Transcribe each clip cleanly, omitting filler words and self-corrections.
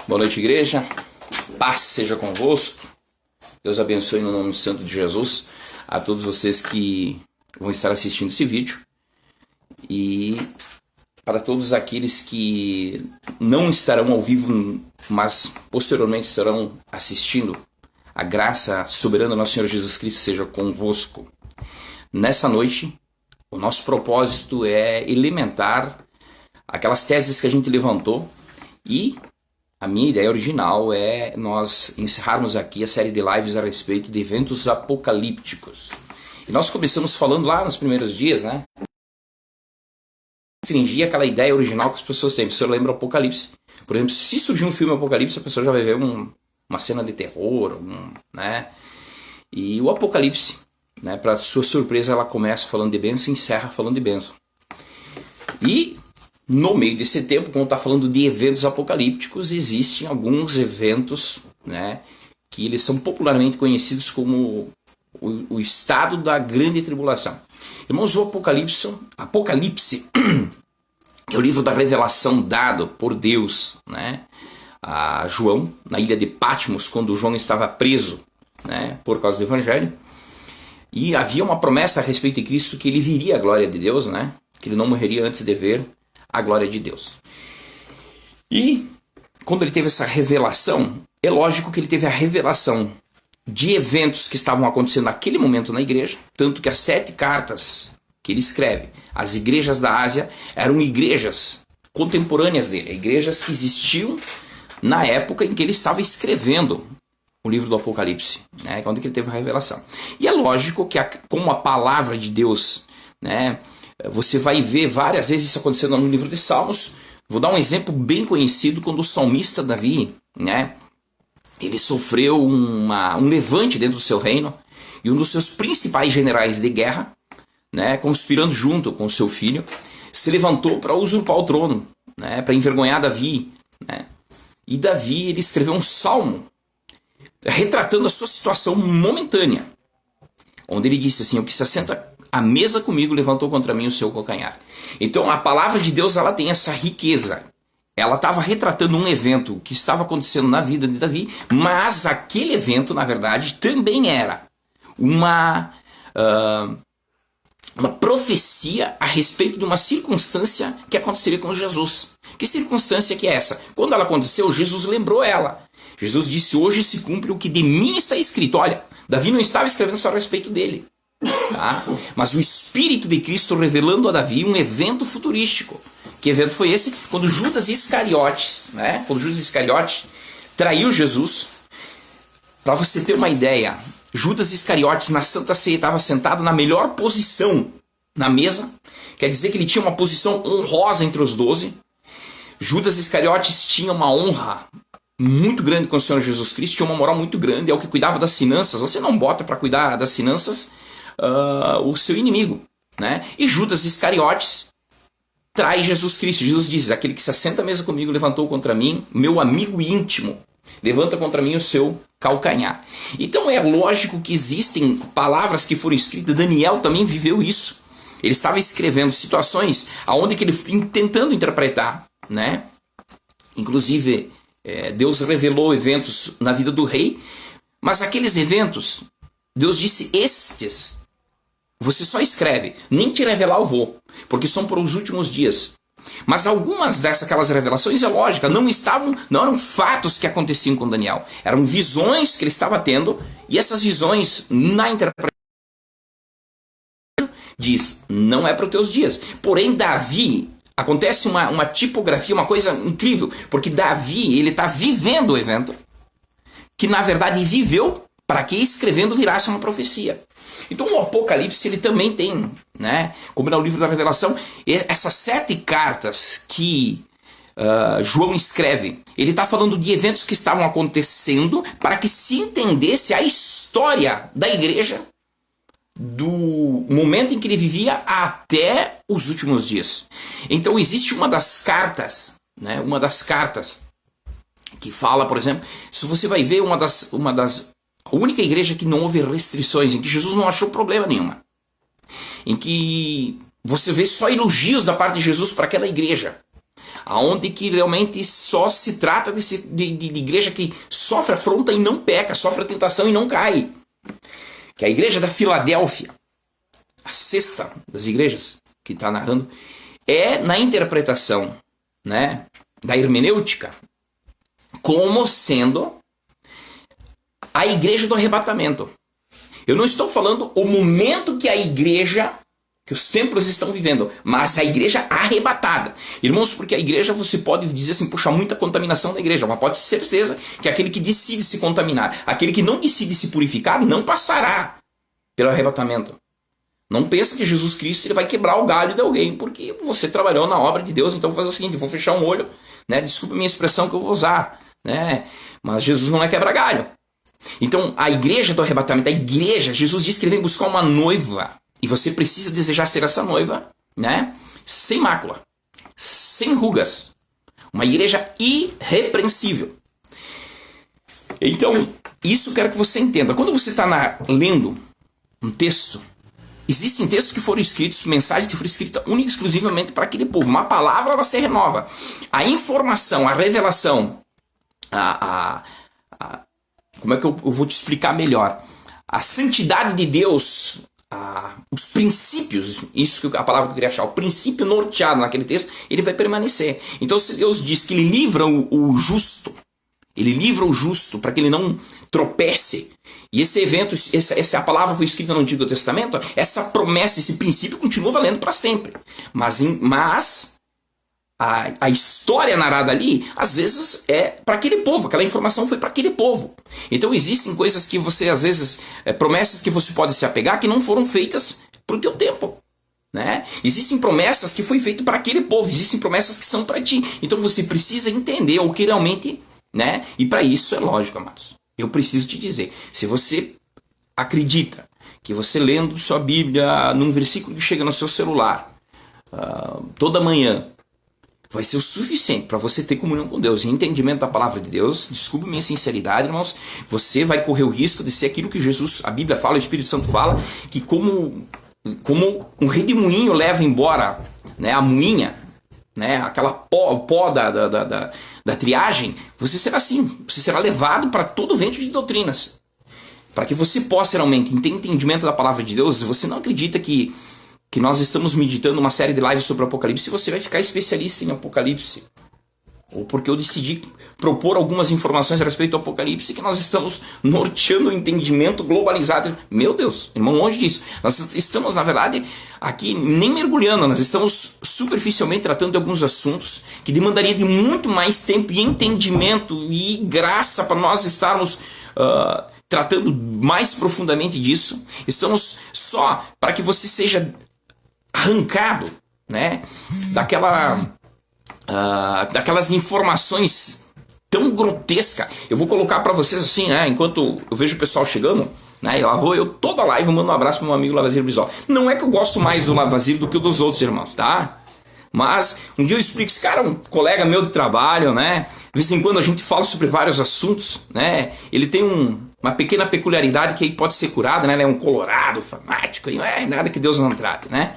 Boa noite, igreja. Paz seja convosco. Deus abençoe no nome santo de Jesus a todos vocês que vão estar assistindo esse vídeo. E para todos aqueles que não estarão ao vivo, mas posteriormente estarão assistindo, a graça soberana do nosso Senhor Jesus Cristo seja convosco. Nessa noite, o nosso propósito é elementar aquelas teses que a gente levantou e a minha ideia original é nós encerrarmos aqui a série de lives a respeito de eventos apocalípticos. E nós começamos falando lá nos primeiros dias, né? Restringir aquela ideia original que as pessoas têm. Você lembra o Apocalipse? Por exemplo, se surgir um filme Apocalipse, a pessoa já vai ver uma cena de terror, né? E o Apocalipse, né, para sua surpresa, ela começa falando de bênção e encerra falando de bênção. E no meio desse tempo, quando está falando de eventos apocalípticos, existem alguns eventos, né, que eles são popularmente conhecidos como o estado da grande tribulação. Irmãos, o Apocalipse, que é o livro da revelação dado por Deus, né, a João, na ilha de Patmos, quando João estava preso, né, por causa do Evangelho. E havia uma promessa a respeito de Cristo que ele viria à glória de Deus, né, que ele não morreria antes de ver a glória de Deus. E quando ele teve essa revelação, é lógico que ele teve a revelação de eventos que estavam acontecendo naquele momento na igreja, tanto que as 7 cartas que ele escreve às igrejas da Ásia eram igrejas contemporâneas dele, igrejas que existiam na época em que ele estava escrevendo o livro do Apocalipse, né, quando ele teve a revelação. E é lógico que como a palavra de Deus, né, você vai ver várias vezes isso acontecendo no livro de Salmos. Vou dar um exemplo bem conhecido, quando o salmista Davi, né, ele sofreu um levante dentro do seu reino, e um dos seus principais generais de guerra, né, conspirando junto com o seu filho, se levantou para usurpar o trono, né, para envergonhar Davi, né. E Davi, ele escreveu um salmo retratando a sua situação momentânea, onde ele disse assim: o que se assenta à mesa comigo levantou contra mim o seu calcanhar. Então a palavra de Deus, ela tem essa riqueza. Ela estava retratando um evento que estava acontecendo na vida de Davi, mas aquele evento, na verdade, também era uma profecia a respeito de uma circunstância que aconteceria com Jesus. Que circunstância que é essa? Quando ela aconteceu, Jesus lembrou ela. Jesus disse: hoje se cumpre o que de mim está escrito. Olha, Davi não estava escrevendo só a respeito dele, tá? Mas o Espírito de Cristo revelando a Davi um evento futurístico. Que evento foi esse? Quando Judas Iscariote, né? Quando Judas Iscariote traiu Jesus. Para você ter uma ideia, Judas Iscariotes na Santa Ceia estava sentado na melhor posição na mesa. Quer dizer que ele tinha uma posição honrosa entre os 12. Judas Iscariotes tinha uma honra muito grande com o Senhor Jesus Cristo, tinha uma moral muito grande, é o que cuidava das finanças. Você não bota para cuidar das finanças o seu inimigo, né? E Judas Iscariotes trai Jesus Cristo. Jesus diz: aquele que se assenta à mesa comigo levantou contra mim, meu amigo íntimo, levanta contra mim o seu calcanhar. Então é lógico que existem palavras que foram escritas. Daniel também viveu isso. Ele estava escrevendo situações aonde que ele tentando interpretar, né? Inclusive Deus revelou eventos na vida do rei, mas aqueles eventos, Deus disse: estes você só escreve, nem te revelar eu vou, porque são para os últimos dias. Mas algumas aquelas revelações, é lógica, não eram fatos que aconteciam com Daniel, eram visões que ele estava tendo, e essas visões, na interpretação, diz: não é para os teus dias. Porém, Davi, acontece uma tipografia, uma coisa incrível, porque Davi, ele está vivendo o evento, que na verdade viveu para que escrevendo virasse uma profecia. Então o Apocalipse, ele também tem, né, como é o livro da Revelação, essas 7 cartas que João escreve, ele está falando de eventos que estavam acontecendo para que se entendesse a história da igreja do momento em que ele vivia até os últimos dias. Então existe uma das cartas, né, que fala, por exemplo, se você vai ver a única igreja que não houve restrições, em que Jesus não achou problema nenhuma, em que você vê só elogios da parte de Jesus para aquela igreja. aonde que realmente só se trata de igreja que sofre afronta e não peca, sofre a tentação e não cai. Que é a igreja da Filadélfia, a sexta das igrejas que está narrando, é na interpretação, né, da hermenêutica como sendo a igreja do arrebatamento. Eu não estou falando o momento que a igreja, que os templos estão vivendo, mas a igreja arrebatada. Irmãos, porque a igreja, você pode dizer assim, puxa, muita contaminação da igreja, mas pode ter certeza que aquele que decide se contaminar, aquele que não decide se purificar, não passará pelo arrebatamento. Não pensa que Jesus Cristo ele vai quebrar o galho de alguém, porque você trabalhou na obra de Deus, então vou fazer o seguinte, vou fechar um olho, né? Desculpa a minha expressão que eu vou usar, né? Mas Jesus não é quebra-galho. Então, a igreja do arrebatamento, a igreja, Jesus disse que ele vem buscar uma noiva, e você precisa desejar ser essa noiva, né? Sem mácula, sem rugas, uma igreja irrepreensível. Então, isso eu quero que você entenda. Quando você está lendo um texto, existem textos que foram escritos, mensagens que foram escritas única e exclusivamente para aquele povo. Uma palavra, ela se renova. A informação, a revelação, como é que eu vou te explicar melhor? A santidade de Deus, os princípios, isso que a palavra que eu queria achar, o princípio norteado naquele texto, ele vai permanecer. Então, se Deus diz que ele livra o justo, ele livra o justo para que ele não tropece. E esse evento, essa palavra foi escrita no Antigo Testamento, essa promessa, esse princípio continua valendo para sempre. Mas a história narrada ali, às vezes é para aquele povo, aquela informação foi para aquele povo. Então existem coisas que você, às vezes, promessas que você pode se apegar que não foram feitas para o teu tempo. Né? Existem promessas que foi feito para aquele povo, existem promessas que são para ti. Então você precisa entender o que realmente, né? E para isso é lógico, amados. Eu preciso te dizer, se você acredita que você lendo sua Bíblia num versículo que chega no seu celular toda manhã vai ser o suficiente para você ter comunhão com Deus e entendimento da palavra de Deus, desculpe minha sinceridade, irmãos, você vai correr o risco de ser aquilo que Jesus, a Bíblia fala, o Espírito Santo fala, que como um redemoinho leva embora, né, a moinha, né, aquela pó da triagem, você será assim, você será levado para todo vento de doutrinas. Para que você possa realmente ter entendimento da palavra de Deus, você não acredita que nós estamos meditando uma série de lives sobre o Apocalipse, você vai ficar especialista em Apocalipse. Ou porque eu decidi propor algumas informações a respeito do Apocalipse que nós estamos norteando o entendimento globalizado. Meu Deus, irmão, longe disso. Nós estamos, na verdade, aqui nem mergulhando, nós estamos superficialmente tratando de alguns assuntos que demandariam de muito mais tempo e entendimento e graça para nós estarmos tratando mais profundamente disso. Estamos só para que você seja arrancado, né, daquelas informações tão grotescas. Eu vou colocar para vocês assim, né, enquanto eu vejo o pessoal chegando, né, e lá vou eu toda live mando um abraço pro meu amigo Lavazier Brizola. Não é que eu gosto mais do Lavazier do que dos outros irmãos, tá? Mas um dia eu explico, esse cara é um colega meu de trabalho, né? De vez em quando a gente fala sobre vários assuntos, né? Ele tem uma pequena peculiaridade que aí pode ser curada, né? Ele é um colorado, fanático, e não é nada que Deus não trate, né?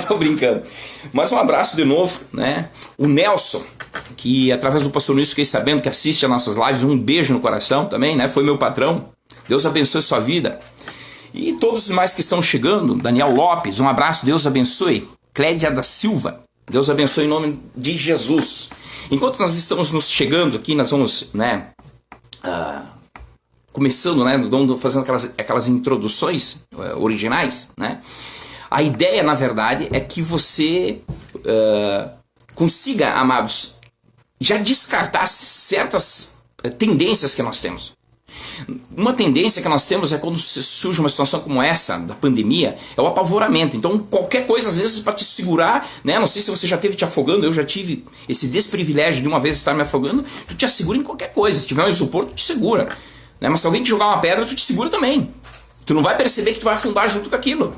Tô brincando. Mas um abraço de novo, né? O Nelson, que através do Pastor Luiz fiquei sabendo que assiste as nossas lives, um beijo no coração também, né? Foi meu patrão. Deus abençoe sua vida. E todos os demais que estão chegando, Daniel Lopes, um abraço, Deus abençoe. Clédia da Silva, Deus abençoe em nome de Jesus. Enquanto nós estamos nos chegando aqui, nós vamos, né, começando, né, fazendo aquelas introduções originais, né? A ideia, na verdade, é que você consiga, amados, já descartar certas tendências que nós temos. Uma tendência que nós temos é quando surge uma situação como essa, da pandemia, é o apavoramento. Então, qualquer coisa, às vezes, para te segurar, né? Não sei se você já teve te afogando, eu já tive esse desprivilégio de uma vez estar me afogando, tu te assegura em qualquer coisa. Se tiver um isopor, tu te segura. Né? Mas se alguém te jogar uma pedra, tu te segura também. Tu não vai perceber que tu vai afundar junto com aquilo.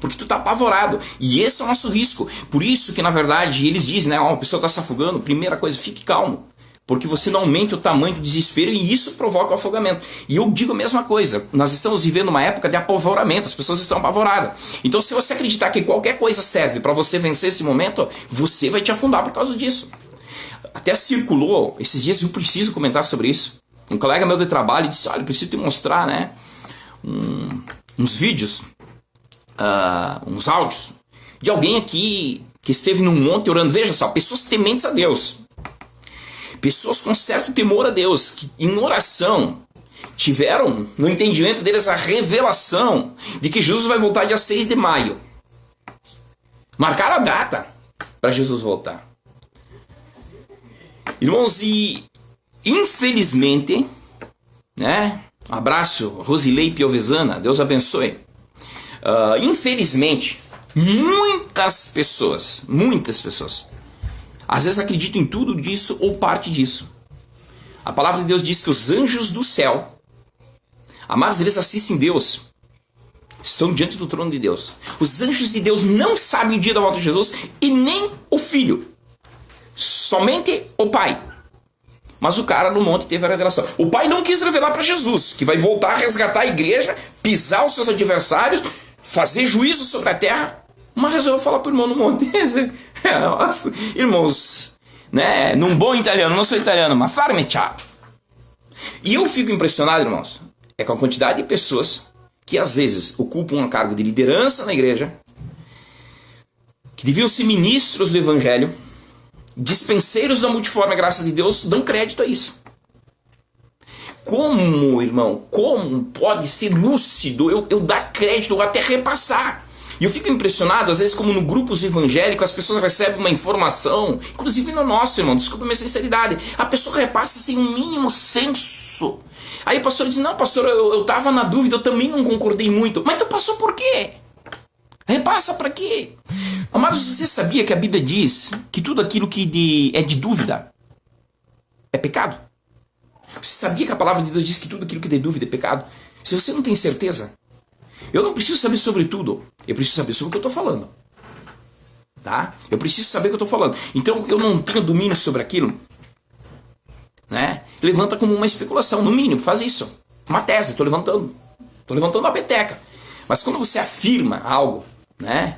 Porque tu tá apavorado. E esse é o nosso risco. Por isso que, na verdade, eles dizem, né? Uma pessoa está se afogando, primeira coisa, fique calmo. Porque você não aumente o tamanho do desespero e isso provoca o afogamento. E eu digo a mesma coisa. Nós estamos vivendo uma época de apavoramento. As pessoas estão apavoradas. Então, se você acreditar que qualquer coisa serve para você vencer esse momento, você vai te afundar por causa disso. até circulou, esses dias eu preciso comentar sobre isso. Um colega meu de trabalho disse, olha, eu preciso te mostrar, né, uns vídeos, uns áudios, de alguém aqui que esteve num monte orando. Veja só, pessoas tementes a Deus, pessoas com certo temor a Deus, que em oração tiveram no entendimento deles a revelação de que Jesus vai voltar dia 6 de maio. Marcaram a data para Jesus voltar. Irmãos, e infelizmente, né? Um abraço, Rosilei Piovesana, Deus abençoe. Infelizmente, muitas pessoas, às vezes acreditam em tudo disso ou parte disso. A palavra de Deus diz que os anjos do céu, amados, eles assistem Deus, estão diante do trono de Deus. Os anjos de Deus não sabem o dia da volta de Jesus e nem o Filho, somente o Pai. Mas o cara no monte teve a revelação. O Pai não quis revelar para Jesus, que vai voltar a resgatar a igreja, pisar os seus adversários, fazer juízo sobre a terra, mas resolveu falar para o irmão no monte. Irmãos, né, num bom italiano, não sou italiano, mas farme ciao. E eu fico impressionado, irmãos, com a quantidade de pessoas que às vezes ocupam um cargo de liderança na igreja, que deviam ser ministros do evangelho, dispenseiros da multiforme graça de Deus, dão crédito a isso. Como, irmão, como pode ser lúcido eu dar crédito ou até repassar? E eu fico impressionado, às vezes, como no grupos evangélicos, as pessoas recebem uma informação, inclusive no nosso, irmão, desculpa a minha sinceridade, a pessoa repassa sem um mínimo senso. Aí o pastor diz, não, pastor, eu estava na dúvida, eu também não concordei muito. Mas tu passou por quê? Repassa para quê? Amados, você sabia que a Bíblia diz que tudo aquilo que é de dúvida é pecado? Você sabia que a palavra de Deus diz que tudo aquilo que é de dúvida é pecado? Se você não tem certeza, eu não preciso saber sobre tudo, eu preciso saber sobre o que eu estou falando. Tá? Eu preciso saber o que eu estou falando. Então eu não tenho domínio sobre aquilo, né? Levanta como uma especulação, no mínimo, faz isso. Uma tese, estou levantando uma peteca. Mas quando você afirma algo, né,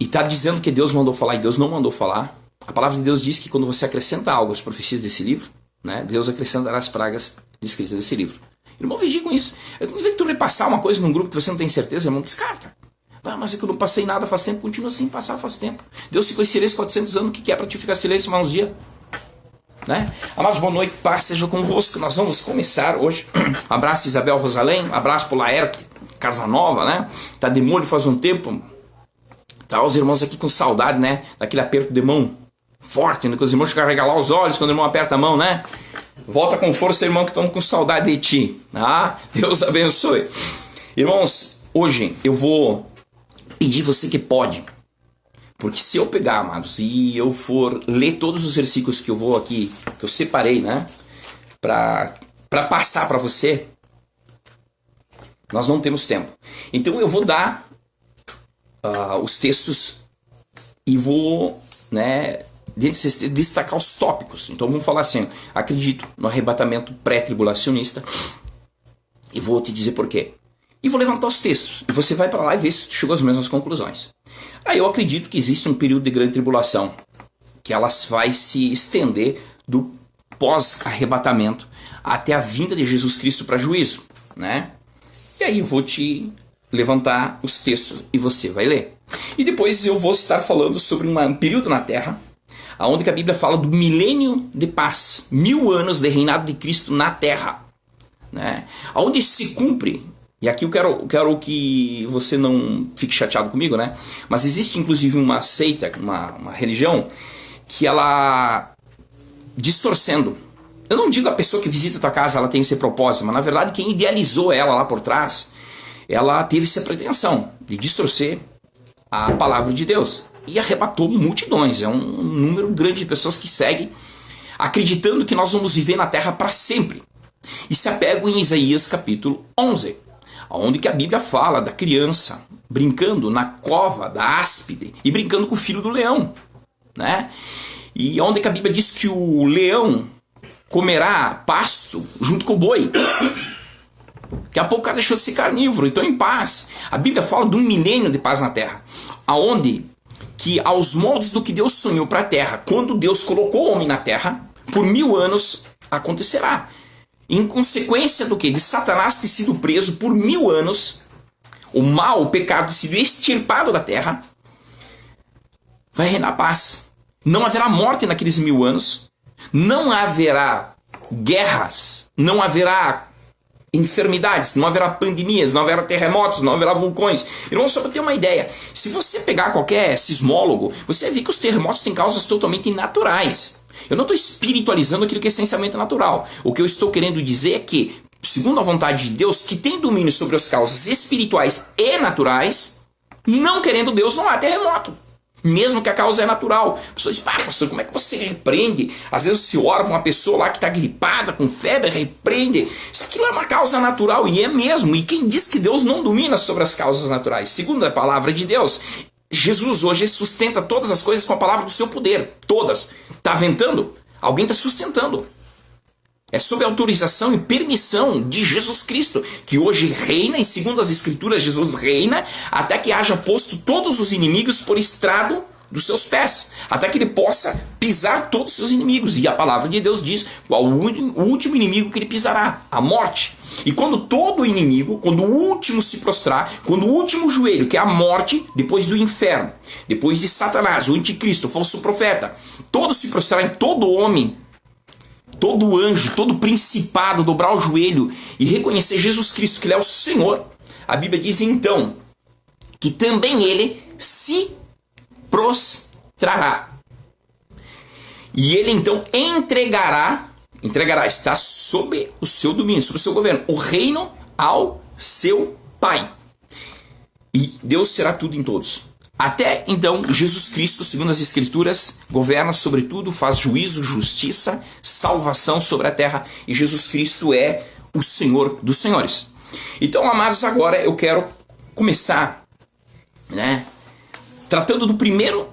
e está dizendo que Deus mandou falar e Deus não mandou falar, a palavra de Deus diz que quando você acrescenta algo às profecias desse livro, né, Deus acrescentará as pragas descritas nesse livro. Irmão, vigie com isso. Em vez de tu repassar uma coisa num grupo que você não tem certeza, irmão, descarta. Mas é que eu não passei nada faz tempo, continua sem passar faz tempo. Deus ficou em silêncio 400 anos, o que é para te ficar em silêncio mais uns dias? Né? Amados, boa noite, paz seja convosco. Nós vamos começar hoje. Abraço Isabel Rosalém, abraço pro Laerte Casanova, né? Tá de molho faz um tempo. Tá os irmãos aqui com saudade, né? Daquele aperto de mão forte, né? Que os irmãos ficam a regalar os olhos quando o irmão aperta a mão, né? Volta com força, irmão, que estão com saudade de ti. Deus abençoe. Irmãos, hoje eu vou pedir você que pode. Porque se eu pegar, amados, e eu for ler todos os versículos que eu vou aqui, que eu separei, né, para passar para você, nós não temos tempo. Então eu vou dar os textos e vou, né, destacar os tópicos. Então vamos falar assim, acredito no arrebatamento pré-tribulacionista e vou te dizer por quê. E vou levantar os textos. E você vai para lá e ver se tu chegou às mesmas conclusões. Eu acredito que existe um período de grande tribulação, que ela vai se estender do pós-arrebatamento até a vinda de Jesus Cristo para juízo, né? E aí eu vou te levantar os textos e você vai ler. E depois eu vou estar falando sobre um período na Terra, onde a Bíblia fala do milênio de paz, 1000 anos de reinado de Cristo na Terra, né? Onde se cumpre. E aqui eu quero que você não fique chateado comigo, né? Mas existe inclusive uma seita, uma religião, que ela, distorcendo, eu não digo a pessoa que visita a tua casa, ela tem esse propósito, mas na verdade quem idealizou ela lá por trás, ela teve essa pretensão de distorcer a palavra de Deus. E arrebatou multidões, é um número grande de pessoas que seguem, acreditando que nós vamos viver na terra para sempre. E se apegam em Isaías capítulo 11. Onde que a Bíblia fala da criança brincando na cova da áspide e brincando com o filho do leão, né? E onde que a Bíblia diz que o leão comerá pasto junto com o boi. Daqui a pouco o cara deixou de ser carnívoro, então em paz. A Bíblia fala de um milênio de paz na terra, aonde que aos moldes do que Deus sonhou para a terra, quando Deus colocou o homem na terra, por 1000 anos acontecerá. Em consequência do que? De Satanás ter sido preso por 1000 anos, o mal, o pecado ter sido extirpado da terra, vai reinar paz. Não haverá morte naqueles 1000 anos, não haverá guerras, não haverá enfermidades, não haverá pandemias, não haverá terremotos, não haverá vulcões. Irmão, só para ter uma ideia, se você pegar qualquer sismólogo, você vai ver que os terremotos têm causas totalmente naturais. Eu não estou espiritualizando aquilo que é essencialmente natural. O que eu estou querendo dizer é que, segundo a vontade de Deus, que tem domínio sobre as causas espirituais e naturais, não querendo Deus, não há terremoto. Mesmo que a causa é natural. A pessoa diz, pastor, como é que você repreende? Às vezes você ora para uma pessoa lá que está gripada, com febre, repreende. Isso aquilo é uma causa natural, e é mesmo. E quem diz que Deus não domina sobre as causas naturais? Segundo a palavra de Deus, Jesus hoje sustenta todas as coisas com a palavra do seu poder. Todas. Está ventando? Alguém está sustentando. É sob a autorização e permissão de Jesus Cristo, que hoje reina, e segundo as Escrituras, Jesus reina, até que haja posto todos os inimigos por estrado dos seus pés, até que ele possa pisar todos os seus inimigos. E a palavra de Deus diz qual o último inimigo que ele pisará: a morte. E quando todo inimigo, quando o último se prostrar, quando o último joelho, que é a morte, depois do inferno, depois de Satanás, o anticristo, o falso profeta, todo se prostrar em todo homem, todo anjo, todo principado, dobrar o joelho e reconhecer Jesus Cristo, que ele é o Senhor, a Bíblia diz então que também ele se prostrará. E ele então entregará, está sob o seu domínio, sob o seu governo, o reino ao seu Pai. E Deus será tudo em todos. Até então, Jesus Cristo, segundo as Escrituras, governa sobre tudo, faz juízo, justiça, salvação sobre a terra. E Jesus Cristo é o Senhor dos senhores. Então, amados, agora eu quero começar, tratando do primeiro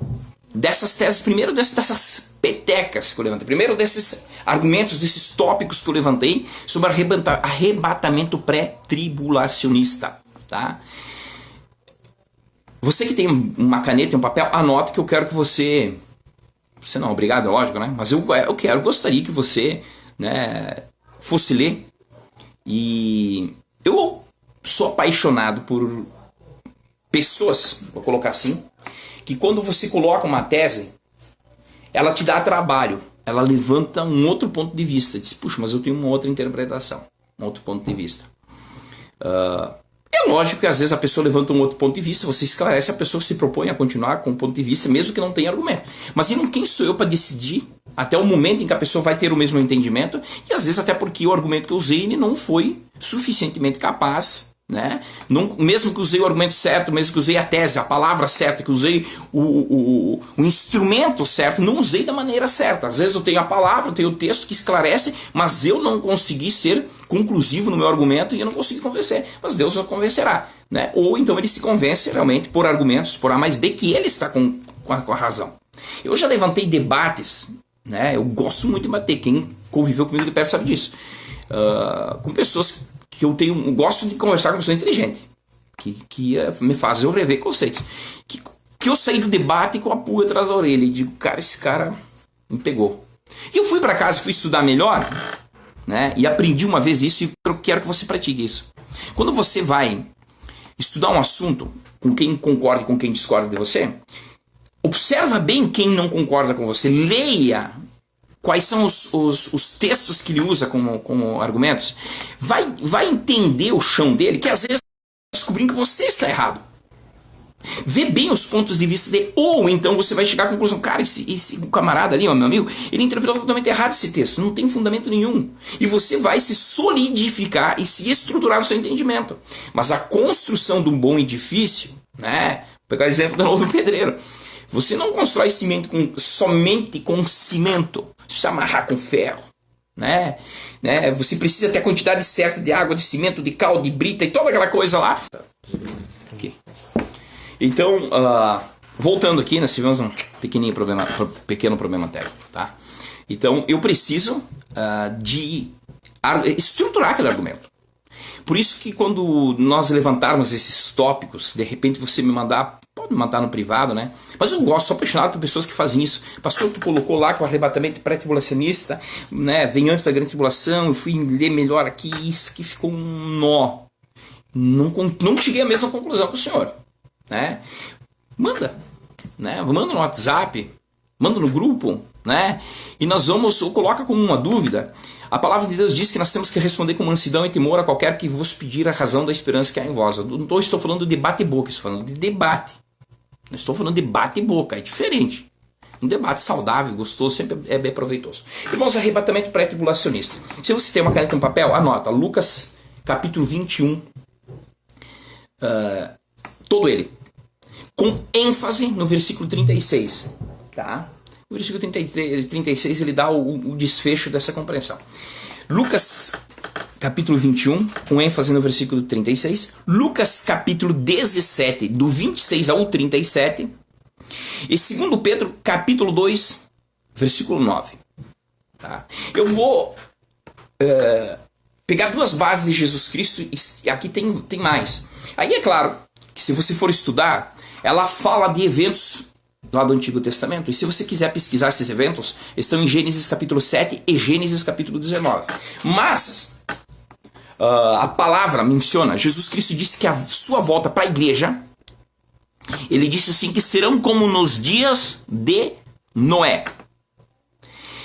dessas teses, primeiro dessas petecas que eu levantei, primeiro desses argumentos, desses tópicos que eu levantei sobre arrebatamento pré-tribulacionista, tá? Você que tem uma caneta e um papel, anota que eu quero que você... Você não é obrigado, é lógico, né? Mas eu gostaria que você, fosse ler. E eu sou apaixonado por pessoas, vou colocar assim, que quando você coloca uma tese, ela te dá trabalho. Ela levanta um outro ponto de vista. Diz, puxa, mas eu tenho uma outra interpretação, um outro ponto de vista. É lógico que às vezes a pessoa levanta um outro ponto de vista, você esclarece, a pessoa se propõe a continuar com o ponto de vista, mesmo que não tenha argumento. Mas quem sou eu para decidir até o momento em que a pessoa vai ter o mesmo entendimento? E às vezes até porque o argumento que eu usei ele não foi suficientemente capaz, Não, mesmo que usei o argumento certo, mesmo que usei a tese, a palavra certa, que usei o instrumento certo, não usei da maneira certa. Às vezes eu tenho a palavra, eu tenho o texto que esclarece, mas eu não consegui ser conclusivo no meu argumento e eu não consegui convencer. Mas Deus o convencerá, Ou então ele se convence realmente por argumentos, por A mais B, que ele está com a razão. Eu já levantei debates, Eu gosto muito de bater. Quem conviveu comigo de perto sabe disso. Com pessoas que eu gosto de conversar com pessoa inteligente, que me faz eu rever conceitos, que eu saí do debate com a pulga atrás da orelha e digo, cara, esse cara me pegou. E eu fui para casa, fui estudar melhor, e aprendi uma vez isso, e eu quero que você pratique isso. Quando você vai estudar um assunto com quem concorda e com quem discorda de você, observa bem quem não concorda com você, leia quais são os textos que ele usa como argumentos, vai entender o chão dele, que às vezes descobrindo que você está errado. Vê bem os pontos de vista dele, ou então você vai chegar à conclusão, cara, esse camarada ali, meu amigo, ele interpretou totalmente errado esse texto, não tem fundamento nenhum. E você vai se solidificar e se estruturar no seu entendimento. Mas a construção de um bom edifício, vou pegar o exemplo do pedreiro, você não constrói cimento somente com cimento. Você precisa amarrar com ferro, Você precisa ter a quantidade certa de água, de cimento, de cal, de brita e toda aquela coisa lá. Aqui. Então, voltando aqui, nós tivemos um pequeno problema técnico, tá? Então, eu preciso de estruturar aquele argumento. Por isso que quando nós levantarmos esses tópicos, de repente você me mandar, pode mandar no privado, né? Mas eu gosto, sou apaixonado por pessoas que fazem isso. Pastor, tu colocou lá com o arrebatamento pré-tribulacionista, né? Vem antes da grande tribulação, eu fui ler melhor aqui, isso que ficou um nó. Não cheguei à mesma conclusão que o senhor, né? Manda, né? Manda no WhatsApp, manda no grupo, né? E nós vamos, ou coloca como uma dúvida. A palavra de Deus diz que nós temos que responder com mansidão e temor a qualquer que vos pedir a razão da esperança que há em vós. Eu não estou falando de bate-boca, estou falando de debate. Não estou falando de bate-boca, é diferente. Um debate saudável, gostoso, sempre é bem proveitoso. Irmãos, arrebatamento pré-tribulacionista. Se você tem uma caneta e um papel, anota. Lucas capítulo 21. Todo ele. Com ênfase no versículo 36. Tá? O versículo 36 ele dá o desfecho dessa compreensão. Lucas capítulo 21, com ênfase no versículo 36. Lucas capítulo 17, do 26 ao 37. E 2 Pedro capítulo 2, versículo 9. Tá? Eu vou pegar duas bases de Jesus Cristo e aqui tem mais. Aí é claro que se você for estudar, ela fala de eventos lá do Antigo Testamento. E se você quiser pesquisar esses eventos, estão em Gênesis capítulo 7 e Gênesis capítulo 19. Mas a palavra menciona, Jesus Cristo disse que a sua volta para a igreja, ele disse assim que serão como nos dias de Noé.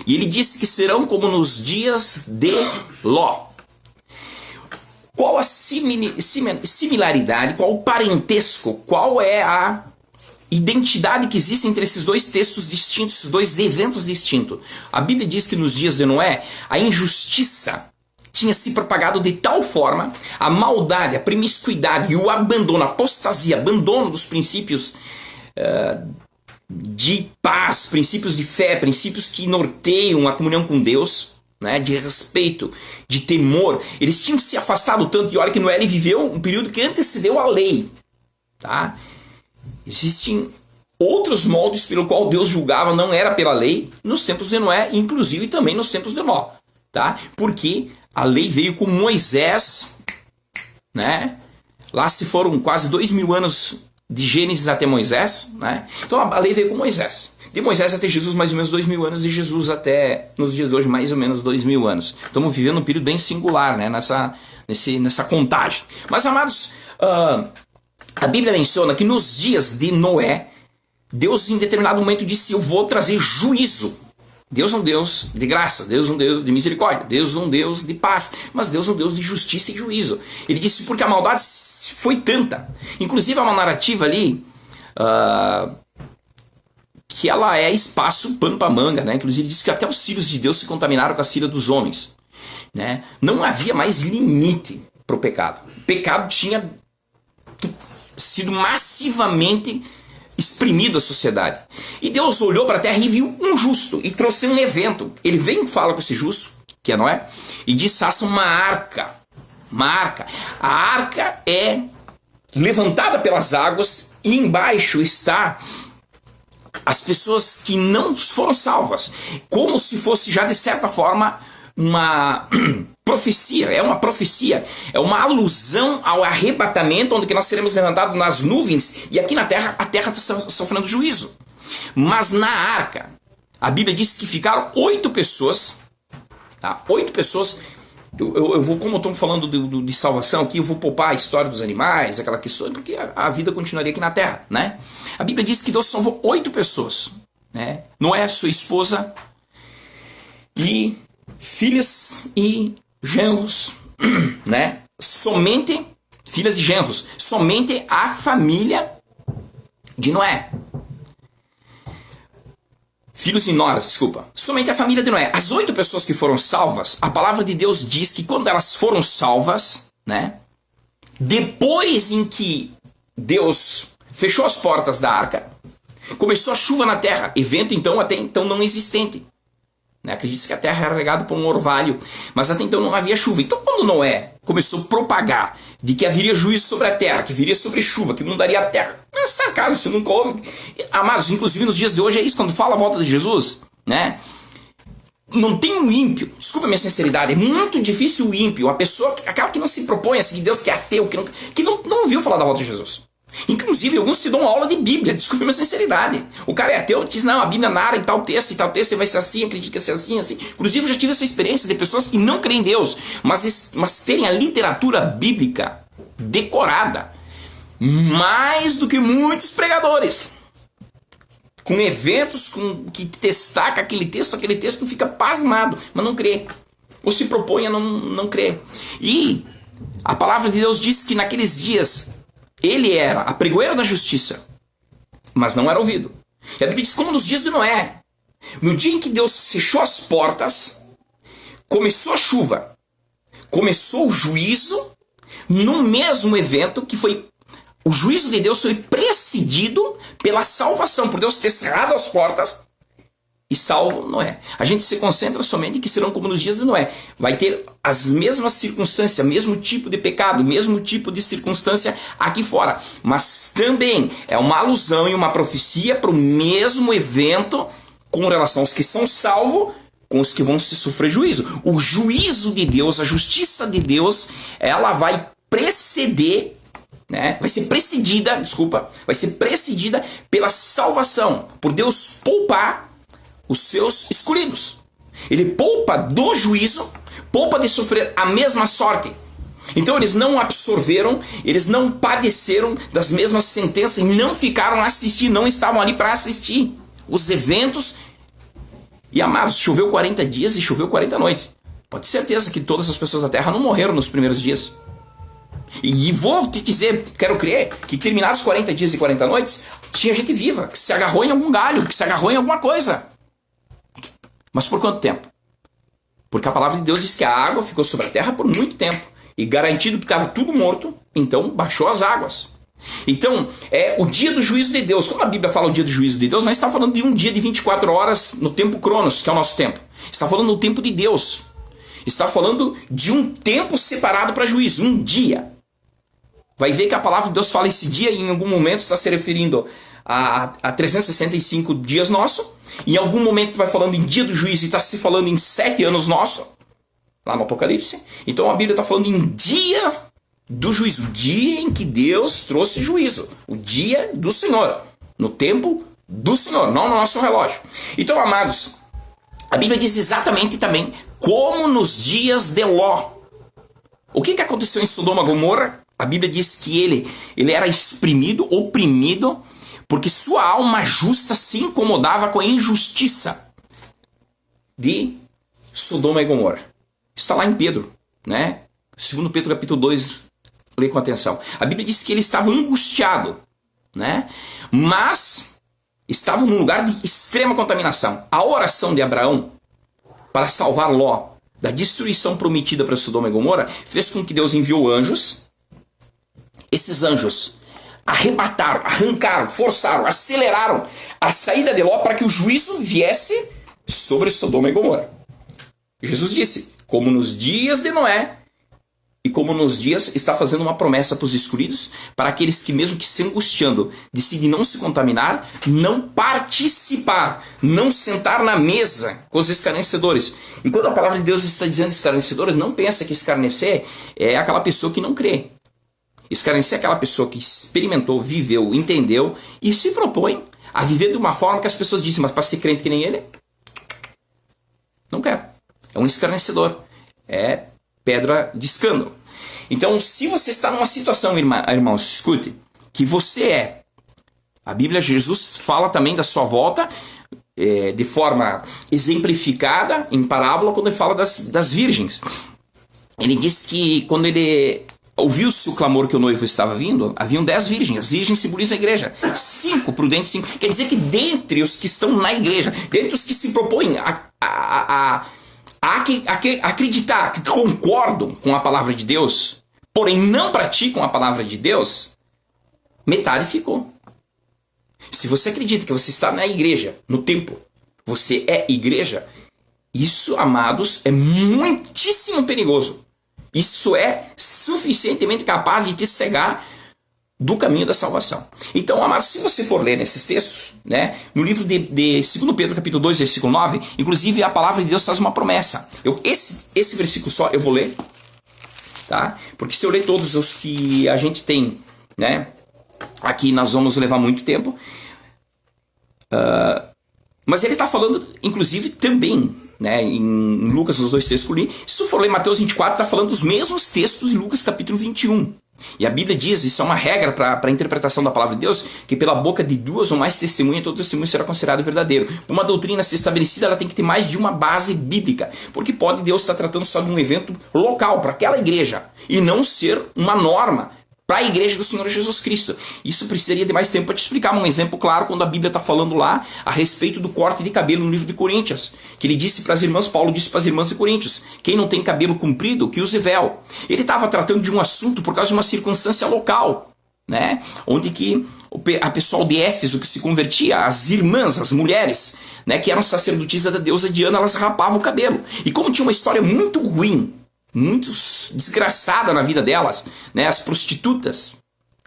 E ele disse que serão como nos dias de Ló. Qual a similaridade, qual o parentesco, qual é a identidade que existe entre esses dois textos distintos, esses dois eventos distintos? A Bíblia diz que nos dias de Noé, a injustiça tinha se propagado de tal forma, a maldade, a promiscuidade e o abandono, a apostasia, abandono dos princípios de paz, princípios de fé, princípios que norteiam a comunhão com Deus, né, de respeito, de temor. Eles tinham se afastado tanto, e olha que Noé ele viveu um período que antecedeu a lei. Tá? Existem outros moldes pelo qual Deus julgava, não era pela lei, nos tempos de Noé, inclusive também nos tempos de Ló. Tá? Porque a lei veio com Moisés, né? Lá se foram quase 2000 anos de Gênesis até Moisés, né? Então a lei veio com Moisés. De Moisés até Jesus, mais ou menos 2000 anos. De Jesus até nos dias de hoje, mais ou menos 2000 anos. Estamos vivendo um período bem singular, né? Nessa contagem. Mas, amados, a Bíblia menciona que nos dias de Noé, Deus em determinado momento disse: eu vou trazer juízo. Deus é um Deus de graça, Deus é um Deus de misericórdia, Deus é um Deus de paz, mas Deus é um Deus de justiça e juízo. Ele disse porque a maldade foi tanta. Inclusive há uma narrativa ali que ela é espaço, pano para manga, né? Inclusive diz que até os filhos de Deus se contaminaram com a filha dos homens, né? Não havia mais limite para o pecado. O pecado tinha sido massivamente exprimido à sociedade. E Deus olhou para a terra e viu um justo e trouxe um evento. Ele vem e fala com esse justo, que é Noé, e diz: faça uma arca. Uma arca. A arca é levantada pelas águas e embaixo está as pessoas que não foram salvas. Como se fosse já de certa forma uma profecia, é uma alusão ao arrebatamento, onde que nós seremos levantados nas nuvens, e aqui na terra, a terra está sofrendo juízo. Mas na arca, a Bíblia diz que ficaram 8 pessoas, tá? 8 pessoas. Eu vou, como eu estou falando de salvação aqui, eu vou poupar a história dos animais, aquela questão, porque a vida continuaria aqui na terra, né? A Bíblia diz que Deus salvou 8 pessoas, né? Noé, sua esposa e filhas e genros, né? Somente filhas e genros, somente a família de Noé. Filhos e noras, desculpa. Somente a família de Noé. As 8 pessoas que foram salvas, a palavra de Deus diz que quando elas foram salvas, né? Depois em que Deus fechou as portas da arca, começou a chuva na terra, evento então até então não existente. Acredita-se que a terra era regada por um orvalho, mas até então não havia chuva. Então quando Noé começou a propagar de que haveria juízo sobre a terra, que viria sobre chuva, que inundaria a terra, é sarcasmo, você nunca ouve. Amados, inclusive nos dias de hoje é isso, quando fala a volta de Jesus, né? Não tem um ímpio, desculpa a minha sinceridade, é muito difícil o ímpio, a pessoa, aquela que não se propõe a seguir Deus, que é ateu, que não ouviu falar da volta de Jesus. Inclusive, alguns te dão aula de Bíblia, desculpe a minha sinceridade. O cara é ateu e diz, não, a Bíblia narra em tal texto, vai ser assim, acredita que vai ser assim, assim. Inclusive, eu já tive essa experiência de pessoas que não creem em Deus, mas terem a literatura bíblica decorada, mais do que muitos pregadores. Com eventos que destaca aquele texto fica pasmado, mas não crê. Ou se propõe a não crer. E a palavra de Deus diz que naqueles dias ele era a pregoeira da justiça, mas não era ouvido. E a Bíblia diz como nos dias de Noé. No dia em que Deus fechou as portas, começou a chuva, começou o juízo, no mesmo evento que foi... O juízo de Deus foi precedido pela salvação, por Deus ter cerrado as portas e salvo Noé. A gente se concentra somente que serão como nos dias de Noé. Vai ter as mesmas circunstâncias, mesmo tipo de pecado, mesmo tipo de circunstância aqui fora. Mas também é uma alusão e uma profecia para o mesmo evento com relação aos que são salvos com os que vão se sofrer juízo. O juízo de Deus, a justiça de Deus, ela vai preceder, né? Vai ser precedida pela salvação, por Deus poupar os seus escolhidos. Ele poupa do juízo, poupa de sofrer a mesma sorte. Então eles não absorveram, eles não padeceram das mesmas sentenças e não ficaram a assistir, não estavam ali para assistir os eventos. E amados, choveu 40 dias e choveu 40 noites. Pode ter certeza que todas as pessoas da terra não morreram nos primeiros dias. E vou te dizer, quero crer, que terminados os 40 dias e 40 noites, tinha gente viva, que se agarrou em algum galho, que se agarrou em alguma coisa. Mas por quanto tempo? Porque a palavra de Deus diz que a água ficou sobre a terra por muito tempo. E garantido que estava tudo morto, então baixou as águas. Então, é o dia do juízo de Deus. Quando a Bíblia fala o dia do juízo de Deus, não está falando de um dia de 24 horas no tempo Cronos, que é o nosso tempo. Está falando do tempo de Deus. Está falando de um tempo separado para juízo, um dia. Vai ver que a palavra de Deus fala esse dia e em algum momento está se referindo a 365 dias nosso. Em algum momento vai falando em dia do juízo e está se falando em 7 anos nosso. Lá no Apocalipse. Então a Bíblia está falando em dia do juízo. O dia em que Deus trouxe juízo. O dia do Senhor. No tempo do Senhor, não no nosso relógio. Então, amados, a Bíblia diz exatamente também como nos dias de Ló. O que aconteceu em Sodoma e Gomorra? A Bíblia diz que ele era exprimido, oprimido, porque sua alma justa se incomodava com a injustiça de Sodoma e Gomorra. Está lá em Pedro, né? 2 Pedro capítulo 2, lê com atenção. A Bíblia diz que ele estava angustiado, né? Mas estava num lugar de extrema contaminação. A oração de Abraão para salvar Ló da destruição prometida para Sodoma e Gomorra fez com que Deus enviou anjos. Esses anjos arrebataram, arrancaram, forçaram, aceleraram a saída de Ló para que o juízo viesse sobre Sodoma e Gomorra. Jesus disse, como nos dias de Noé, e como nos dias está fazendo uma promessa para os escolhidos, para aqueles que mesmo que se angustiando, decidem não se contaminar, não participar, não sentar na mesa com os escarnecedores. E quando a palavra de Deus está dizendo escarnecedores, não pensa que escarnecer é aquela pessoa que não crê. Escarnecer é aquela pessoa que experimentou, viveu, entendeu e se propõe a viver de uma forma que as pessoas dizem, mas para ser crente que nem ele, não quero. É um escarnecedor. É pedra de escândalo. Então, se você está numa situação, irmãos, escute, que você a Bíblia, Jesus fala também da sua volta de forma exemplificada em parábola quando ele fala das virgens. Ele diz que quando ele ouviu-se o clamor que o noivo estava vindo, haviam 10 virgens. As virgens simbolizam a igreja. 5 prudentes, 5. Quer dizer que dentre os que estão na igreja, dentre os que se propõem a acreditar, que concordam com a palavra de Deus, porém não praticam a palavra de Deus, metade ficou. Se você acredita que você está na igreja, no templo, você é igreja, isso, amados, é muitíssimo perigoso. Isso é suficientemente capaz de te cegar do caminho da salvação. Então, amados, se você for ler nesses textos, né, no livro de 2 Pedro, capítulo 2, versículo 9, inclusive a palavra de Deus faz uma promessa. Esse versículo só eu vou ler, tá? Porque se eu ler todos os que a gente tem, né, Aqui nós vamos levar muito tempo. Mas ele está falando, inclusive, também, né, em Lucas, os dois textos que eu li. Se tu for ler Mateus 24, está falando dos mesmos textos em Lucas capítulo 21. E a Bíblia diz, isso é uma regra para a interpretação da palavra de Deus, que pela boca de duas ou mais testemunhas, todo testemunho será considerado verdadeiro. Uma doutrina ser estabelecida, ela tem que ter mais de uma base bíblica, porque pode Deus estar tratando só de um evento local, para aquela igreja, e não ser uma norma para a igreja do Senhor Jesus Cristo. Isso precisaria de mais tempo para te explicar. Um exemplo claro, quando a Bíblia está falando lá a respeito do corte de cabelo no livro de Coríntios, que ele disse para as irmãs, Paulo disse para as irmãs de Coríntios, quem não tem cabelo comprido, que use véu. Ele estava tratando de um assunto por causa de uma circunstância local, né? Onde que a pessoal de Éfeso que se convertia, as irmãs, as mulheres, né, que eram sacerdotisas da deusa Diana, elas rapavam o cabelo. E como tinha uma história muito ruim, muito desgraçada na vida delas, né? As prostitutas,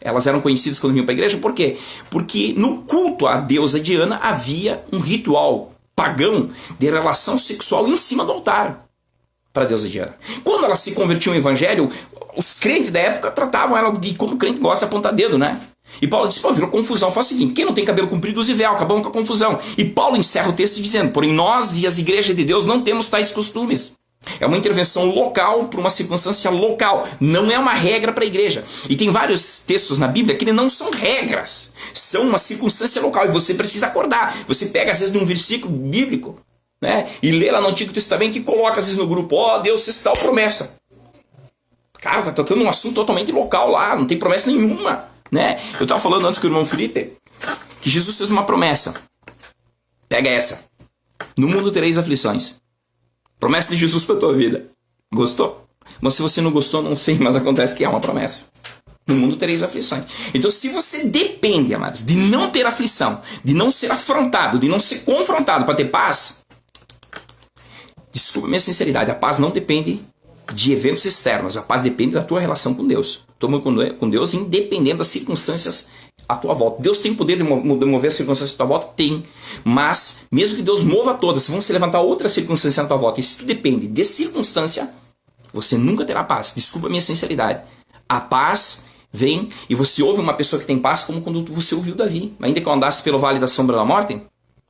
elas eram conhecidas quando vinham para a igreja. Por quê? Porque no culto à deusa Diana havia um ritual pagão de relação sexual em cima do altar para a deusa Diana. Quando elas se convertiam ao evangelho, os crentes da época tratavam ela de como o crente gosta de apontar dedo, né? E Paulo disse, virou confusão. Faz o seguinte, quem não tem cabelo comprido use véu, acabamos com a confusão. E Paulo encerra o texto dizendo, porém nós e as igrejas de Deus não temos tais costumes. É uma intervenção local para uma circunstância local. Não é uma regra para a igreja. E tem vários textos na Bíblia que não são regras. São uma circunstância local. E você precisa acordar. Você pega às vezes num versículo bíblico, né, e lê lá no Antigo Testamento e coloca às vezes no grupo, Deus fez tal promessa. Cara, tá tratando um assunto totalmente local lá. Não tem promessa nenhuma, né? Eu estava falando antes com o irmão Felipe que Jesus fez uma promessa. Pega essa. No mundo tereis aflições. Promessa de Jesus para a tua vida. Gostou? Mas se você não gostou, não sei, mas acontece que é uma promessa. No mundo tereis aflições. Então, se você depende, amados, de não ter aflição, de não ser afrontado, de não ser confrontado para ter paz, desculpa a minha sinceridade, a paz não depende de eventos externos. A paz depende da tua relação com Deus. Toma com Deus independente das circunstâncias à tua volta. Deus tem poder de mover as circunstâncias à tua volta? Tem. Mas, mesmo que Deus mova todas, vão se levantar outras circunstâncias à tua volta. E se tu depende de circunstância, você nunca terá paz. Desculpa a minha sinceridade. A paz vem e você ouve uma pessoa que tem paz como quando você ouviu Davi. Ainda que eu andasse pelo vale da sombra da morte,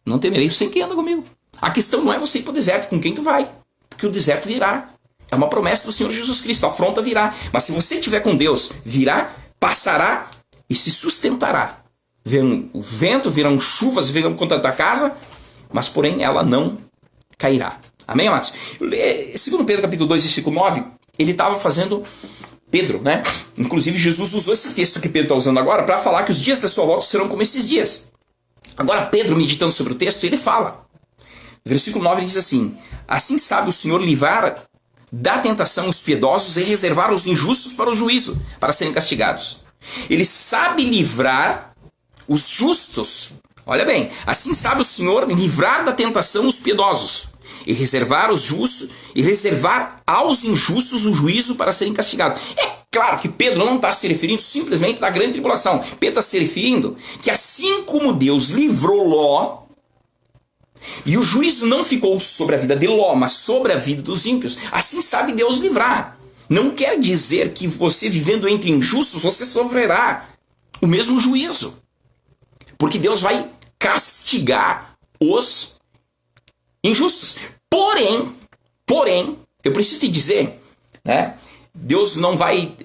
não temerei, eu sei quem anda comigo. A questão não é você ir para o deserto, com quem tu vai. Porque o deserto virá. É uma promessa do Senhor Jesus Cristo. A afronta virá. Mas se você estiver com Deus, virá, passará e se sustentará. Virão o vento, virão chuvas, virão contra a tua casa, mas porém ela não cairá. Amém, amados? Segundo Pedro capítulo 2, versículo 9, ele estava fazendo Pedro, né? Inclusive Jesus usou esse texto que Pedro está usando agora para falar que os dias da sua volta serão como esses dias. Agora Pedro, meditando sobre o texto, ele fala. Versículo 9 ele diz assim, assim sabe o Senhor livrar da tentação os piedosos e reservar os injustos para o juízo, para serem castigados. Ele sabe livrar os justos. Olha bem, assim sabe o Senhor livrar da tentação os piedosos e reservar os justos e reservar aos injustos o juízo para serem castigados. É claro que Pedro não está se referindo simplesmente da grande tribulação. Pedro está se referindo que assim como Deus livrou Ló, e o juízo não ficou sobre a vida de Ló, mas sobre a vida dos ímpios, assim sabe Deus livrar. Não quer dizer que você vivendo entre injustos, você sofrerá o mesmo juízo. Porque Deus vai castigar os injustos. Porém, eu preciso te dizer, né? Deus não vai...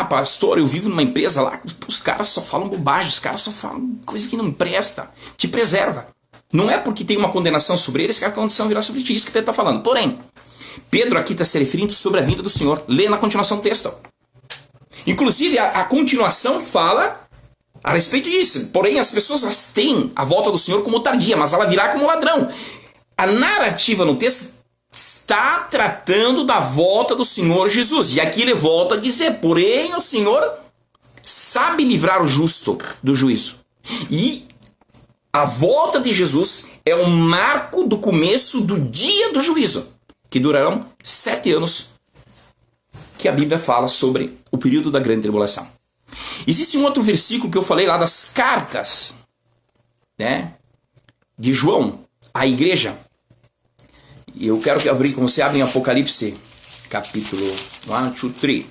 pastor, eu vivo numa empresa lá, os caras só falam bobagem, os caras só falam coisa que não presta. Te preserva. Não é porque tem uma condenação sobre eles que a condenação virá sobre ti. Isso que Pedro está falando. Porém, Pedro aqui está se referindo sobre a vinda do Senhor. Lê na continuação do texto. Inclusive, a continuação fala a respeito disso. Porém, as pessoas elas têm a volta do Senhor como tardia, mas ela virá como ladrão. A narrativa no texto está tratando da volta do Senhor Jesus. E aqui ele volta a dizer, porém o Senhor sabe livrar o justo do juízo. E a volta de Jesus é um marco do começo do dia do juízo, que durarão 7 anos, que a Bíblia fala sobre o período da grande tribulação. Existe um outro versículo que eu falei lá das cartas, né, de João à igreja. E eu quero abrir com você, abre em Apocalipse, capítulo 1, 2, 3.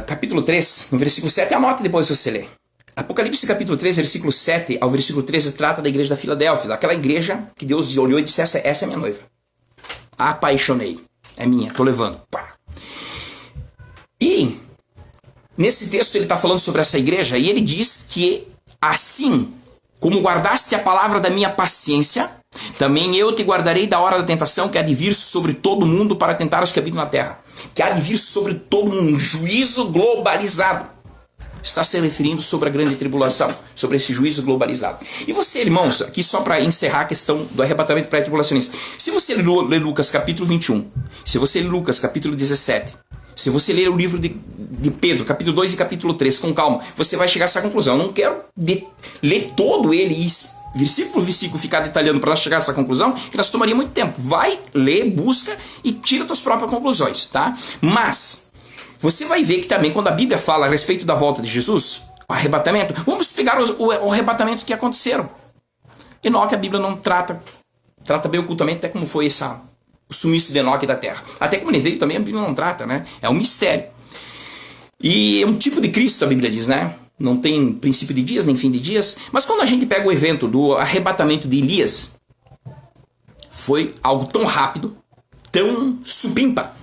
capítulo 3, no versículo 7, anota depois se você ler. Apocalipse capítulo 3, versículo 7 ao versículo 13 trata da igreja da Filadélfia, daquela igreja que Deus olhou e disse, essa é minha noiva. Apaixonei. É minha, tô levando. Pá. E nesse texto ele está falando sobre essa igreja e ele diz que assim como guardaste a palavra da minha paciência, também eu te guardarei da hora da tentação que há de vir sobre todo mundo para tentar os que habitam na terra. Que há de vir sobre todo mundo um juízo globalizado. Está se referindo sobre a grande tribulação, sobre esse juízo globalizado. E você, irmãos, aqui só para encerrar a questão do arrebatamento pré-tribulacionista. Se você ler Lucas capítulo 21, se você ler Lucas capítulo 17, se você ler o livro de Pedro, capítulo 2 e capítulo 3, com calma, você vai chegar a essa conclusão. Eu não quero ler todo ele e versículo por versículo ficar detalhando para chegar a essa conclusão, que nós tomaria muito tempo. Vai, lê, busca e tira suas próprias conclusões, tá? Mas você vai ver que também quando a Bíblia fala a respeito da volta de Jesus, o arrebatamento, vamos pegar os arrebatamentos que aconteceram. Enoque a Bíblia não trata bem ocultamente até como foi o sumiço de Enoque da terra. Até como ele veio também a Bíblia não trata, né? É um mistério. E é um tipo de Cristo, a Bíblia diz, né? Não tem princípio de dias, nem fim de dias. Mas quando a gente pega o evento do arrebatamento de Elias, foi algo tão rápido, tão supimpa,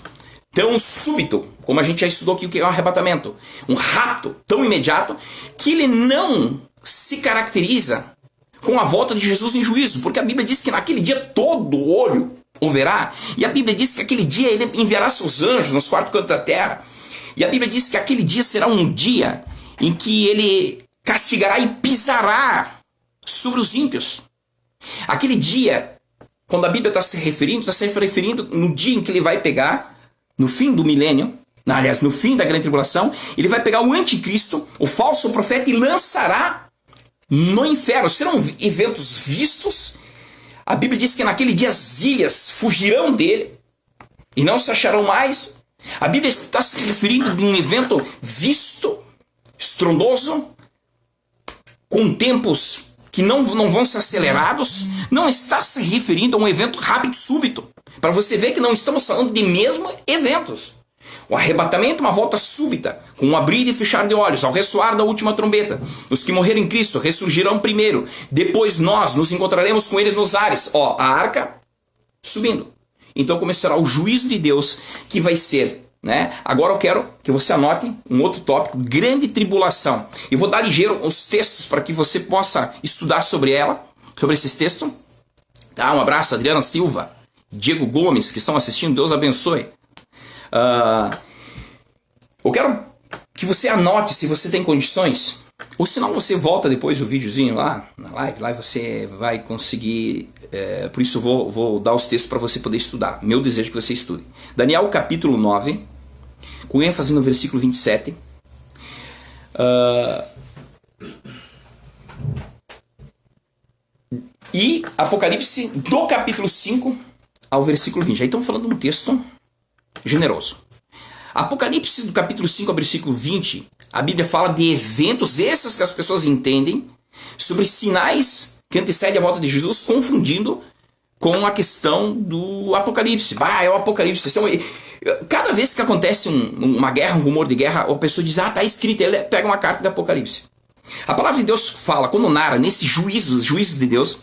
tão súbito, como a gente já estudou aqui o que é um arrebatamento. Um rapto tão imediato, que ele não se caracteriza com a volta de Jesus em juízo. Porque a Bíblia diz que naquele dia todo olho o verá. E a Bíblia diz que aquele dia ele enviará seus anjos nos quatro cantos da terra. E a Bíblia diz que aquele dia será um dia em que ele castigará e pisará sobre os ímpios. Aquele dia, quando a Bíblia está se referindo no dia em que ele vai pegar, no fim do milênio, aliás, no fim da grande tribulação, ele vai pegar o anticristo, o falso profeta, e lançará no inferno. Serão eventos vistos. A Bíblia diz que naquele dia as ilhas fugirão dele e não se acharão mais. A Bíblia está se referindo a um evento visto, estrondoso, com tempos que não vão ser acelerados. Não está se referindo a um evento rápido, súbito. Para você ver que não estamos falando de mesmo eventos. O arrebatamento, uma volta súbita, com um abrir e fechar de olhos, ao ressoar da última trombeta. Os que morreram em Cristo ressurgirão primeiro. Depois nós nos encontraremos com eles nos ares. Ó, a arca subindo. Então começará o juízo de Deus, que vai ser, né? Agora eu quero que você anote um outro tópico, grande tribulação. Eu vou dar ligeiro os textos para que você possa estudar sobre ela, sobre esses textos. Tá? Um abraço, Adriana Silva, Diego Gomes, que estão assistindo, Deus abençoe. Eu quero que você anote se você tem condições, ou senão você volta depois do videozinho lá na live, lá você vai conseguir, por isso vou dar os textos para você poder estudar. Meu desejo é que você estude. Daniel capítulo 9, com ênfase no versículo 27. E Apocalipse do capítulo 5 ao versículo 20. Aí estamos falando de um texto generoso. Apocalipse do capítulo 5 ao versículo 20, a Bíblia fala de eventos esses que as pessoas entendem, sobre sinais que antecedem a volta de Jesus, confundindo com a questão do Apocalipse. É o Apocalipse. Cada vez que acontece uma guerra, um rumor de guerra, a pessoa diz, está escrito, ele pega uma carta do Apocalipse. A palavra de Deus fala, quando narra nesse juízo de Deus,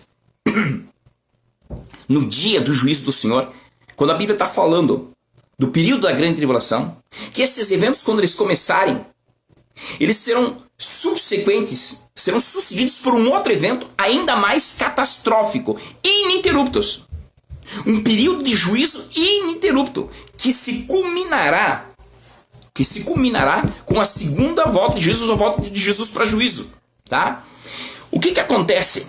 no dia do juízo do Senhor, quando a Bíblia está falando do período da grande tribulação, que esses eventos, quando eles começarem, eles serão subsequentes, serão sucedidos por um outro evento ainda mais catastrófico, ininterruptos. Um período de juízo ininterrupto, que se culminará com a segunda volta de Jesus, a volta de Jesus para juízo. Tá? O que acontece?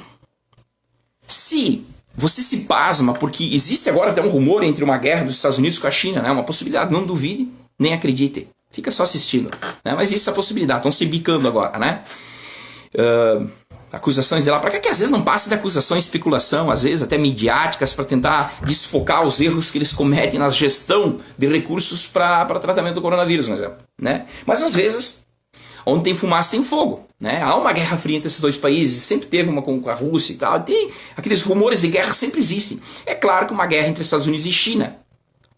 Se você se pasma, porque existe agora até um rumor entre uma guerra dos Estados Unidos com a China, né? Uma possibilidade, não duvide, nem acredite. Fica só assistindo. Né? Mas existe essa possibilidade, estão se bicando agora, né? Acusações de lá para cá, que às vezes não passa de acusação e especulação, às vezes até midiáticas, para tentar desfocar os erros que eles cometem na gestão de recursos para tratamento do coronavírus, por exemplo. Né? Mas às vezes, onde tem fumaça tem fogo. Né? Há uma guerra fria entre esses dois países, sempre teve uma com a Rússia e tal. Tem aqueles rumores de guerra sempre existem. É claro que uma guerra entre Estados Unidos e China,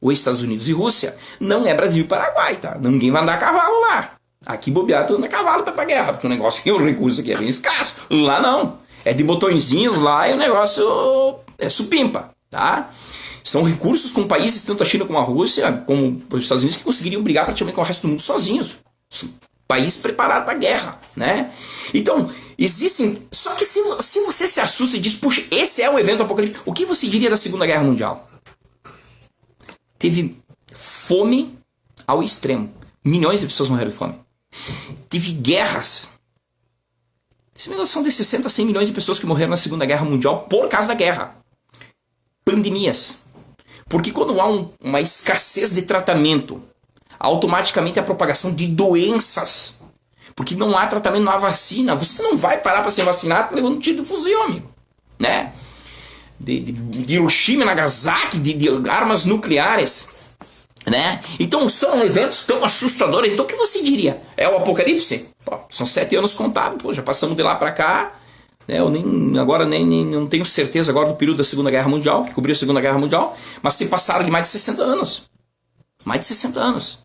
ou Estados Unidos e Rússia, não é Brasil e Paraguai, tá? Ninguém vai andar a cavalo lá. Aqui bobear, tu anda a cavalo pra guerra, porque o negócio aqui, o recurso aqui é bem escasso. Lá não. É de botõezinhos lá e o negócio é supimpa, tá? São recursos com países, tanto a China como a Rússia, como os Estados Unidos, que conseguiriam brigar praticamente com o resto do mundo sozinhos. País preparado para a guerra, né? Então, existem... Só que se você se assusta e diz, puxa, esse é o evento apocalíptico, o que você diria da Segunda Guerra Mundial? Teve fome ao extremo. Milhões de pessoas morreram de fome. Teve guerras. Esse negócio são de 60 a 100 milhões de pessoas que morreram na Segunda Guerra Mundial por causa da guerra. Pandemias. Porque quando há uma escassez de tratamento, automaticamente a propagação de doenças. Porque não há tratamento, não há vacina. Você não vai parar para ser vacinado levando um tiro de fuzil, amigo. Né? De Hiroshima, Nagasaki, de armas nucleares. Né? Então são eventos tão assustadores. Então o que você diria? É o apocalipse? Pô, são 7 anos contados. Pô, já passamos de lá para cá. Né? Eu agora não tenho certeza agora do período da Segunda Guerra Mundial, que cobriu a Segunda Guerra Mundial, mas se passaram de mais de 60 anos. Mais de 60 anos.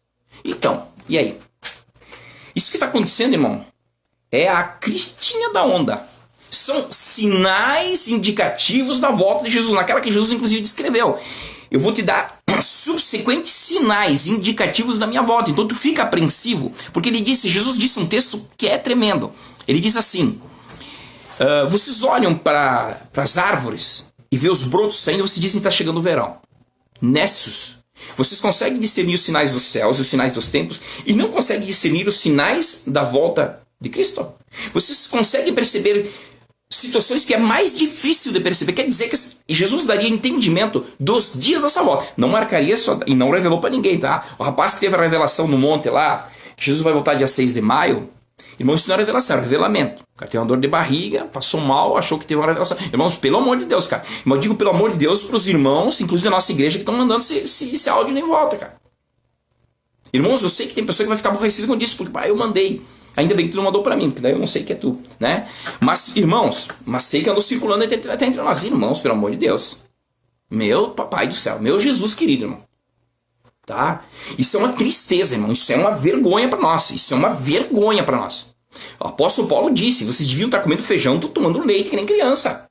Então, e aí? Isso que está acontecendo, irmão, é a cristinha da onda. São sinais indicativos da volta de Jesus, naquela que Jesus inclusive descreveu. Eu vou te dar subsequentes sinais indicativos da minha volta. Então tu fica apreensivo, porque Jesus disse um texto que é tremendo. Ele diz assim: vocês olham para as árvores e vê os brotos saindo, vocês dizem que está chegando o verão. Nessos, vocês conseguem discernir os sinais dos céus e os sinais dos tempos e não conseguem discernir os sinais da volta de Cristo? Vocês conseguem perceber situações que é mais difícil de perceber? Quer dizer que Jesus daria entendimento dos dias da sua volta. Não marcaria só, e não revelou para ninguém, tá? O rapaz que teve a revelação no monte lá, que Jesus vai voltar dia 6 de maio, irmãos, isso não é revelação, é revelamento. O cara tem uma dor de barriga, passou mal, achou que teve uma revelação. Irmãos, pelo amor de Deus, cara. Eu digo pelo amor de Deus para os irmãos, inclusive da nossa igreja, que estão mandando esse áudio nem volta, cara. Irmãos, eu sei que tem pessoa que vai ficar aborrecida com isso, porque eu mandei. Ainda bem que tu não mandou para mim, porque daí eu não sei que é tu, né? Mas, irmãos, sei que andou circulando até entre nós. Irmãos, pelo amor de Deus. Meu papai do céu, meu Jesus querido, irmão. Tá? Isso é uma tristeza, irmão. Isso é uma vergonha para nós. Isso é uma vergonha para nós. O apóstolo Paulo disse: vocês deviam estar comendo feijão, tô tomando leite que nem criança.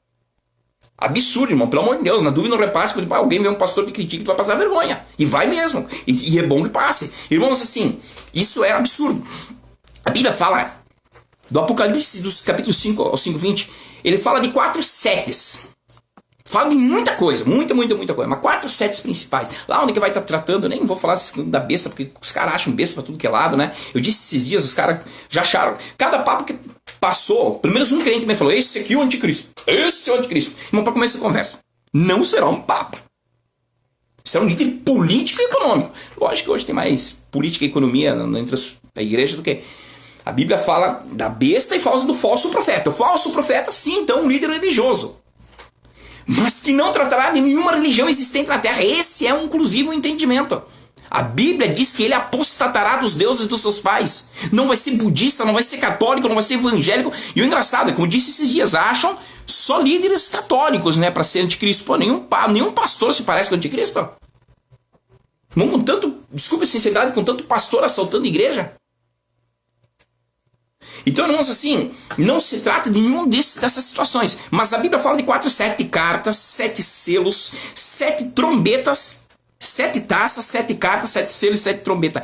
Absurdo, irmão. Pelo amor de Deus. Na dúvida não repasse, porque alguém vê um pastor que critica, tu vai passar vergonha. E vai mesmo. E é bom que passe. Irmãos, assim, isso é absurdo. A Bíblia fala do Apocalipse, dos capítulos 5 ao 5:20, ele fala de 4 setes. Fala de muita coisa, muita coisa, mas 4 setes principais. Lá onde que vai estar tratando, eu nem vou falar da besta, porque os caras acham besta pra tudo que é lado, né? Eu disse esses dias, os caras já acharam, cada papo que passou, pelo menos um crente me falou: esse aqui é o anticristo, esse é o anticristo. Irmão, pra começar a conversa, não será um papa. Será um líder político e econômico. Lógico que hoje tem mais política e economia entre a igreja do que... A Bíblia fala da besta e fala do falso profeta. O falso profeta, sim, então, um líder religioso. Mas que não tratará de nenhuma religião existente na terra. Esse é, inclusive, um entendimento. A Bíblia diz que ele apostatará dos deuses dos seus pais. Não vai ser budista, não vai ser católico, não vai ser evangélico. E o engraçado é, como eu disse esses dias, acham só líderes católicos, né, para ser anticristo. Pô, nenhum pastor se parece com o anticristo. Com tanto, desculpa a sinceridade, com tanto pastor assaltando a igreja. Então, irmãos, assim, não se trata de nenhum dessas situações. Mas a Bíblia fala de 7 cartas, 7 selos, 7 trombetas, 7 taças, 7 cartas, 7 selos e 7 trombetas.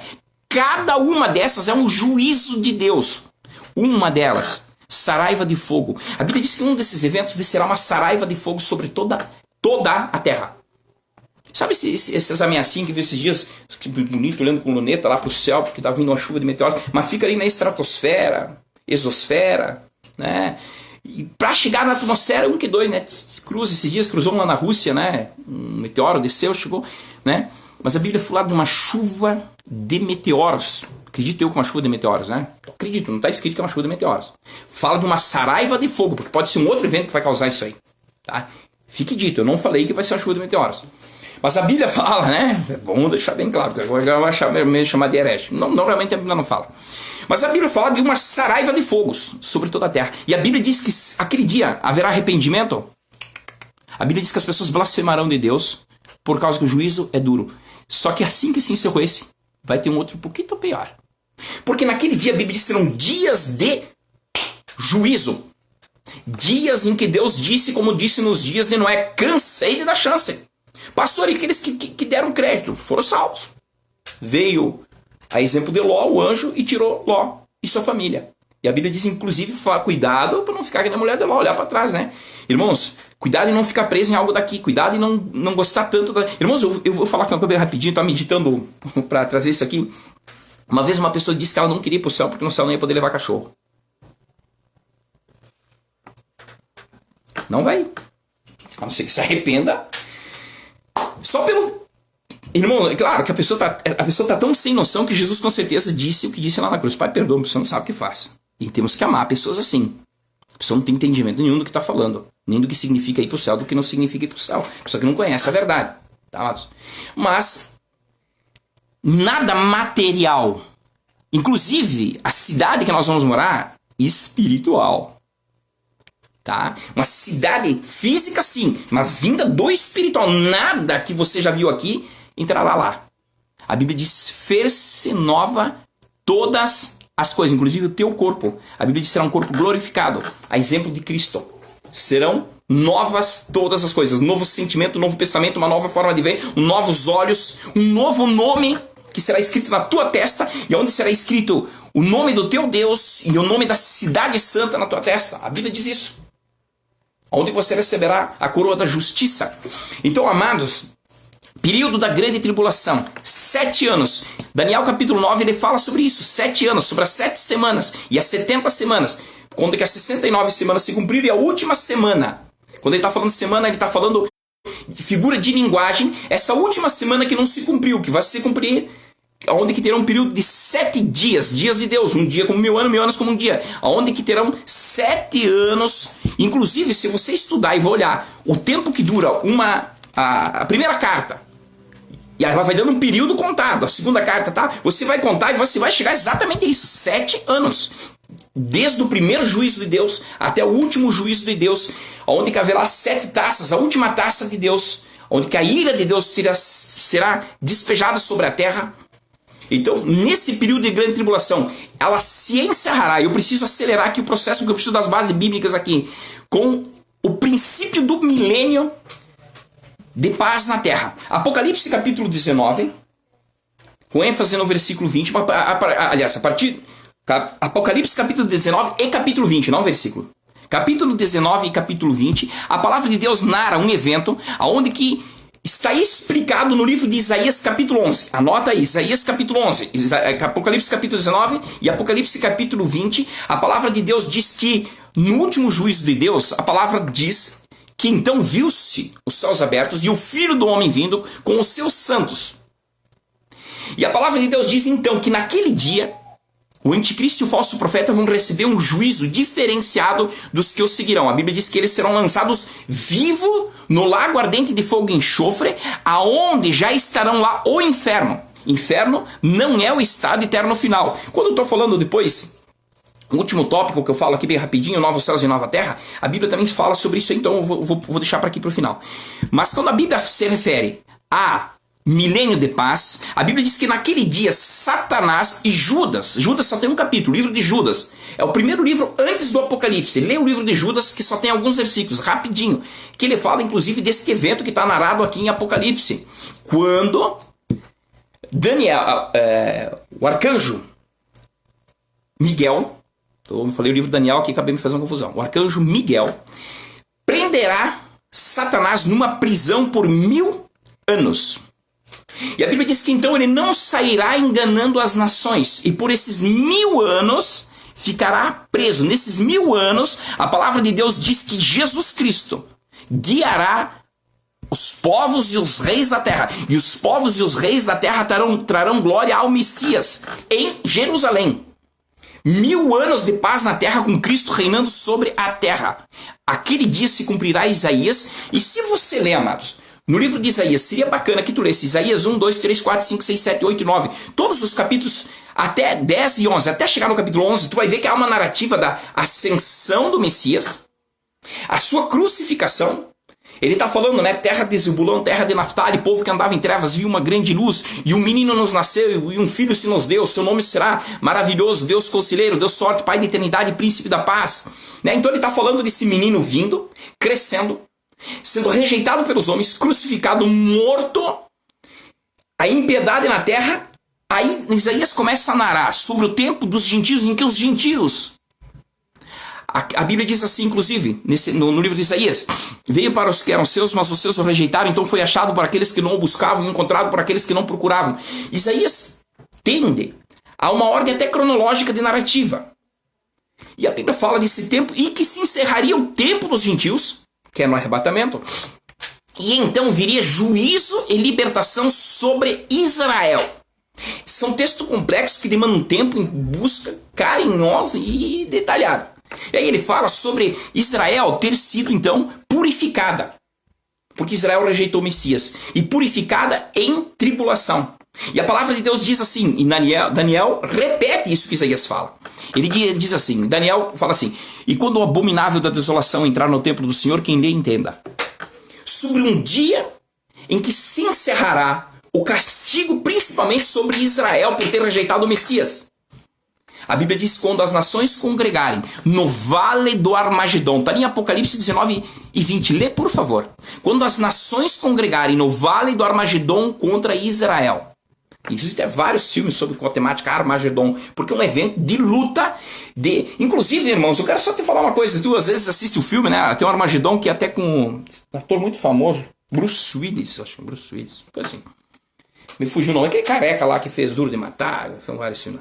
Cada uma dessas é um juízo de Deus. Uma delas, saraiva de fogo. A Bíblia diz que um desses eventos descerá uma saraiva de fogo sobre toda a terra. Sabe essas ameaçinhas que eu vi esses dias, que bonito, olhando com luneta lá pro céu, porque tá vindo uma chuva de meteoros, mas fica ali na estratosfera, exosfera, né? E pra chegar na atmosfera, 1 que 2, né? Esses dias cruzou lá na Rússia, né? Um meteoro desceu, chegou, né? Mas a Bíblia fala de uma chuva de meteoros. Acredito eu que é uma chuva de meteoros, né? Acredito, não tá escrito que é uma chuva de meteoros. Fala de uma saraiva de fogo, porque pode ser um outro evento que vai causar isso aí, tá? Fique dito, eu não falei que vai ser uma chuva de meteoros. Mas a Bíblia fala, né? É bom deixar bem claro, porque agora vai chamar de herege. Não, realmente a Bíblia não fala. Mas a Bíblia fala de uma saraiva de fogos sobre toda a terra. E a Bíblia diz que aquele dia haverá arrependimento. A Bíblia diz que as pessoas blasfemarão de Deus por causa que o juízo é duro. Só que assim que se encerrou esse, vai ter um outro um pouquinho pior. Porque naquele dia a Bíblia diz que serão dias de juízo. Dias em que Deus disse, como disse nos dias de Noé, cansei de dar chance. Pastor, e aqueles que deram crédito foram salvos. Veio a exemplo de Ló, o anjo, e tirou Ló e sua família. E a Bíblia diz, inclusive, cuidado para não ficar que nem a mulher de Ló, olhar para trás, né? Irmãos, cuidado em não ficar preso em algo daqui. Cuidado em não gostar tanto da... Irmãos, eu vou falar com a câmera rapidinho, tô meditando para trazer isso aqui. Uma vez uma pessoa disse que ela não queria ir pro céu porque no céu não ia poder levar cachorro. Não vai. A não ser que se arrependa. Só pelo... Irmão, é claro que a pessoa tá tão sem noção que Jesus com certeza disse o que disse lá na cruz. Pai, perdoa, a pessoa não sabe o que faz. E temos que amar pessoas assim. A pessoa não tem entendimento nenhum do que está falando. Nem do que significa ir pro céu, do que não significa ir pro céu. A pessoa que não conhece a verdade. Tá, amados? Mas nada material. Inclusive, a cidade que nós vamos morar, espiritual. Tá? Uma cidade física, sim, mas vinda do espiritual. Nada que você já viu aqui entrará lá. A Bíblia diz: fez-se nova todas as coisas, inclusive o teu corpo. A Bíblia diz que será um corpo glorificado, a exemplo de Cristo. Serão novas todas as coisas. Um novo sentimento, um novo pensamento, uma nova forma de ver, novos olhos, um novo nome que será escrito na tua testa, e onde será escrito o nome do teu Deus e o nome da cidade santa na tua testa. A Bíblia diz isso. Onde você receberá a coroa da justiça. Então, amados, período da grande tribulação, 7 anos. Daniel capítulo 9, ele fala sobre isso, 7 anos, sobre as 7 semanas e as 70 semanas. Quando que as 69 semanas se cumpriram e a última semana. Quando ele está falando semana, ele está falando de figura de linguagem. Essa última semana que não se cumpriu, que vai se cumprir, onde que terá um período de 7 dias, dias de Deus, um dia como 1000 anos, 1000 anos como um dia, onde que terão 7 anos. Inclusive, se você estudar e vai olhar o tempo que dura a primeira carta, e aí vai dando um período contado, a segunda carta, tá? Você vai contar e você vai chegar exatamente a isso, 7 anos. Desde o primeiro juízo de Deus até o último juízo de Deus, onde que haverá 7 taças, a última taça de Deus, onde que a ira de Deus será despejada sobre a terra. Então, nesse período de grande tribulação, ela se encerrará. Eu preciso acelerar aqui o processo, porque eu preciso das bases bíblicas aqui, com o princípio do milênio de paz na terra. Apocalipse capítulo 19, com ênfase no versículo 20, aliás, a partir... Apocalipse capítulo 19 e capítulo 20, não o versículo. Capítulo 19 e capítulo 20, a palavra de Deus narra um evento onde que está explicado no livro de Isaías capítulo 11. Anota aí, Isaías capítulo 11, Apocalipse capítulo 19 e Apocalipse capítulo 20. A palavra de Deus diz que no último juízo de Deus, a palavra diz que então viu-se os céus abertos e o Filho do Homem vindo com os seus santos. E a palavra de Deus diz então que naquele dia o anticristo e o falso profeta vão receber um juízo diferenciado dos que os seguirão. A Bíblia diz que eles serão lançados vivos no lago ardente de fogo e enxofre, aonde já estarão lá o inferno. Inferno não é o estado eterno final. Quando eu estou falando depois, o último tópico que eu falo aqui bem rapidinho, novos céus e nova terra, a Bíblia também fala sobre isso, então eu vou deixar para aqui para o final. Mas quando a Bíblia se refere a milênio de paz, a Bíblia diz que naquele dia Satanás e Judas só tem um capítulo, o livro de Judas, é o primeiro livro antes do Apocalipse. Lê o livro de Judas, que só tem alguns versículos, rapidinho, que ele fala inclusive desse evento que está narrado aqui em Apocalipse, quando Daniel, o arcanjo Miguel, eu falei o livro de Daniel aqui, acabei me fazendo uma confusão, o arcanjo Miguel prenderá Satanás numa prisão por 1000 anos. E a Bíblia diz que então ele não sairá enganando as nações. E por esses 1000 anos ficará preso. Nesses 1000 anos, a palavra de Deus diz que Jesus Cristo guiará os povos e os reis da terra. E os povos e os reis da terra trarão glória ao Messias em Jerusalém. 1000 anos de paz na terra com Cristo reinando sobre a terra. Aquele dia se cumprirá Isaías. E se você ler, amados, no livro de Isaías, seria bacana que tu lesse Isaías 1, 2, 3, 4, 5, 6, 7, 8 e 9. Todos os capítulos até 10 e 11. Até chegar no capítulo 11, tu vai ver que há uma narrativa da ascensão do Messias, a sua crucificação Ele está falando, né? Terra de Zebulão, terra de Naftali, povo que andava em trevas, viu uma grande luz, e um menino nos nasceu, e um filho se nos deu, seu nome será maravilhoso, Deus conselheiro, Deus sorte, Pai da eternidade, príncipe da paz. Né? Então ele está falando desse menino vindo, crescendo, sendo rejeitado pelos homens, crucificado, morto, a impiedade na terra. Aí Isaías começa a narrar sobre o tempo dos gentios, em que os gentios... A Bíblia diz assim, inclusive, no livro de Isaías: veio para os que eram seus, mas os seus o rejeitaram, então foi achado por aqueles que não o buscavam, encontrado por aqueles que não procuravam. Isaías tende a uma ordem até cronológica de narrativa. E a Bíblia fala desse tempo e que se encerraria o tempo dos gentios, que é no arrebatamento, e então viria juízo e libertação sobre Israel. São textos complexos que demandam um tempo em busca carinhosa e detalhada. E aí ele fala sobre Israel ter sido então purificada, porque Israel rejeitou o Messias, e purificada em tribulação. E a palavra de Deus diz assim, e Daniel repete isso que Isaías fala. Ele diz assim, Daniel fala assim: e quando o abominável da desolação entrar no templo do Senhor, quem lhe entenda, sobre um dia em que se encerrará o castigo principalmente sobre Israel por ter rejeitado o Messias. A Bíblia diz: quando as nações congregarem no vale do Armagedon. Está em Apocalipse 19 e 20. Lê, por favor. Quando as nações congregarem no vale do Armagedon contra Israel. Existem vários filmes sobre com a temática Armagedon, porque é um evento de luta. Inclusive, irmãos, eu quero só te falar uma coisa. Tu às vezes assiste o filme, né? Tem um Armagedon que é até com um ator muito famoso, Bruce Willis, acho que Bruce Willis, coisa assim. Me fugiu o nome. Aquele careca lá que fez Duro de Matar, são vários filmes.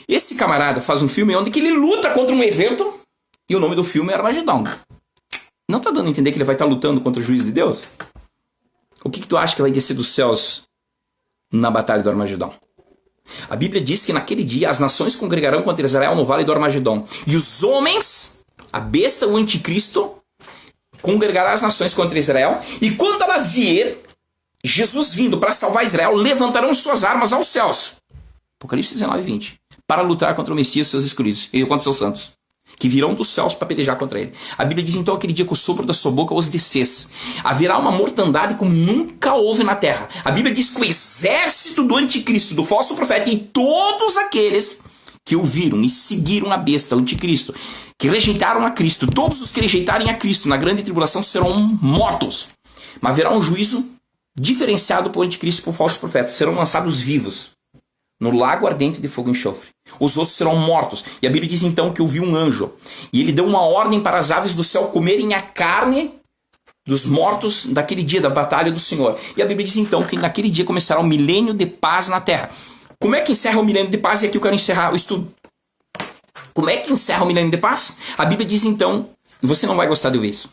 Esse camarada faz um filme onde que ele luta contra um evento e o nome do filme é Armagedon. Não tá dando a entender que ele vai estar lutando contra o juízo de Deus? O que tu acha que vai descer dos céus na batalha do Armagedon? A Bíblia diz que naquele dia as nações congregarão contra Israel no vale do Armagedon. E os homens, a besta, o anticristo, congregará as nações contra Israel. E quando ela vier, Jesus vindo para salvar Israel, levantarão suas armas aos céus. Apocalipse 19, 20. Para lutar contra o Messias e seus escolhidos, e contra seus santos, que virão dos céus para pelejar contra ele. A Bíblia diz então aquele dia que o sopro da sua boca os descesse. Haverá uma mortandade como nunca houve na terra. A Bíblia diz que o exército do anticristo, do falso profeta, e todos aqueles que ouviram e seguiram a besta, o anticristo, que rejeitaram a Cristo, todos os que rejeitarem a Cristo na grande tribulação serão mortos. Mas haverá um juízo diferenciado para o anticristo e para o falso profeta. Serão lançados vivos no lago ardente de fogo e enxofre. Os outros serão mortos. E a Bíblia diz então que eu vi um anjo, e ele deu uma ordem para as aves do céu comerem a carne dos mortos daquele dia da batalha do Senhor. E a Bíblia diz então que naquele dia começará o milênio de paz na terra. Como é que encerra o milênio de paz? E aqui eu quero encerrar o estudo. Como é que encerra o milênio de paz? A Bíblia diz então, você não vai gostar de ouvir isso,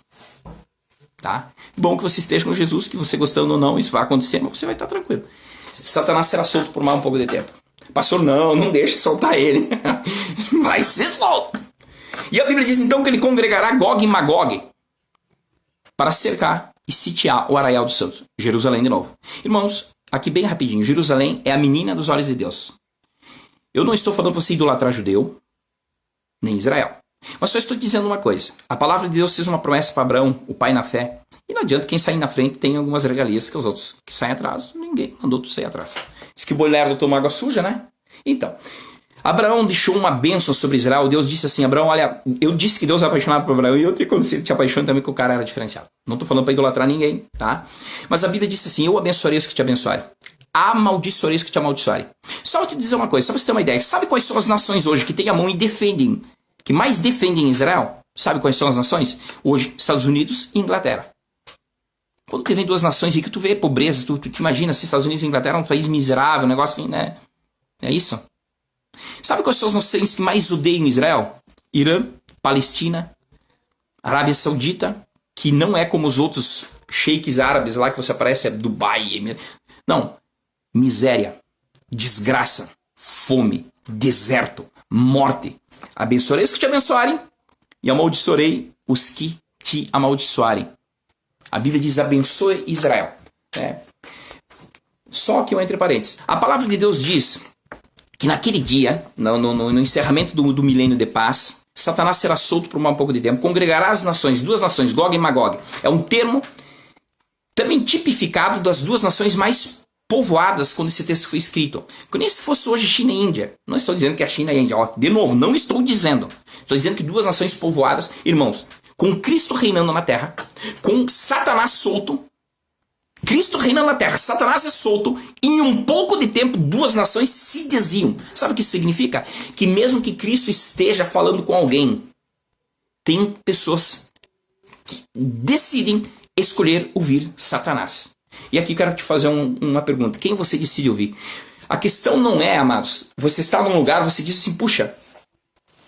tá? Bom que você esteja com Jesus, que você gostando ou não, isso vai acontecer, mas você vai estar tranquilo. Satanás será solto por mais um pouco de tempo. Pastor, não deixe soltar ele. Vai ser solto. E a Bíblia diz então que ele congregará Gog e Magog para cercar e sitiar o arraial dos santos. Jerusalém de novo. Irmãos, aqui bem rapidinho. Jerusalém é a menina dos olhos de Deus. Eu não estou falando para você idolatrar judeu, nem Israel. Mas só estou dizendo uma coisa. A palavra de Deus fez uma promessa para Abraão, o pai na fé. E não adianta quem sair na frente tem algumas regalias que os outros que saem atrás, ninguém mandou tu sair atrás. Diz que o boi lerdo toma água suja, né? Então, Abraão deixou uma bênção sobre Israel. Deus disse assim: Abraão, olha, eu disse que Deus é apaixonado por Abraão, e eu te aconselho, te apaixone também, que o cara era diferenciado. Não estou falando para idolatrar ninguém, tá? Mas a Bíblia disse assim: eu abençoarei os que te abençoarem, amaldiçoarei os que te amaldiçoarem. Só vou te dizer uma coisa, só para você ter uma ideia. Sabe quais são as nações hoje que têm a mão e defendem, que mais defendem Israel? Sabe quais são as nações? Hoje, Estados Unidos e Inglaterra. Quando tu vem duas nações e que tu vê pobreza, tu te imagina se Estados Unidos e Inglaterra é um país miserável, um negócio assim, né? É isso? Sabe quais são as nações que mais odeiam Israel? Irã, Palestina, Arábia Saudita, que não é como os outros sheiks árabes lá que você aparece, é Dubai. Não. Miséria, desgraça, fome, deserto, morte. Abençoarei os que te abençoarem e amaldiçoarei os que te amaldiçoarem. A Bíblia diz: abençoe Israel. Só que entre parênteses. A palavra de Deus diz que naquele dia, no encerramento do milênio de paz, Satanás será solto por um pouco de tempo. Congregará as nações, duas nações, Gog e Magog. É um termo também tipificado das duas nações mais povoadas quando esse texto foi escrito. Que nem se fosse hoje China e Índia. Não estou dizendo que é a China e a Índia. Ó, de novo, não estou dizendo. Estou dizendo que duas nações povoadas, irmãos, com Cristo reinando na terra, com Satanás solto, Cristo reinando na terra, Satanás é solto, e em um pouco de tempo duas nações se desviam. Sabe o que isso significa? Que mesmo que Cristo esteja falando com alguém, tem pessoas que decidem escolher ouvir Satanás. E aqui quero te fazer uma pergunta. Quem você decide ouvir? A questão não é, amados, você está num lugar, você diz assim, puxa,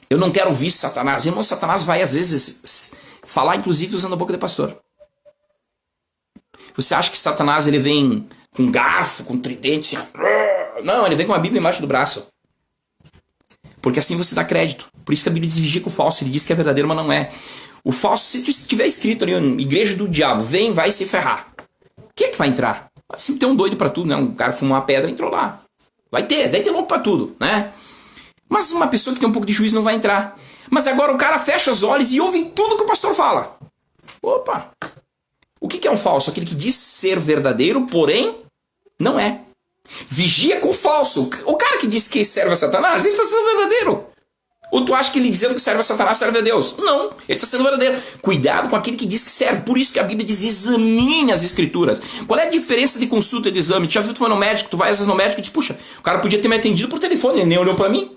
eu não quero ouvir Satanás. Irmão, Satanás vai às vezes falar, inclusive usando a boca de pastor. Você acha que Satanás ele vem com garfo, com tridente? Assim, não, ele vem com a Bíblia embaixo do braço. Porque assim você dá crédito. Por isso que a Bíblia diz vigia com o falso. Ele diz que é verdadeiro, mas não é. O falso, se tiver escrito ali, igreja do diabo, vem, vai se ferrar. Quem é que vai entrar? Sempre tem um doido pra tudo, né? Um cara fumou uma pedra e entrou lá. Vai ter louco pra tudo, né? Mas uma pessoa que tem um pouco de juízo não vai entrar. Mas agora o cara fecha os olhos e ouve tudo que o pastor fala. Opa! O que é um falso? Aquele que diz ser verdadeiro, porém, não é. Vigia com o falso. O cara que diz que serve a Satanás, ele está sendo verdadeiro. Ou tu acha que ele dizendo que serve a Satanás serve a Deus? Não, ele está sendo verdadeiro. Cuidado com aquele que diz que serve. Por isso que a Bíblia diz examine as escrituras. Qual é a diferença de consulta e de exame? Tu já viu, tu vai no médico, tu vai às vezes no médico e diz, puxa, o cara podia ter me atendido por telefone, ele nem olhou para mim.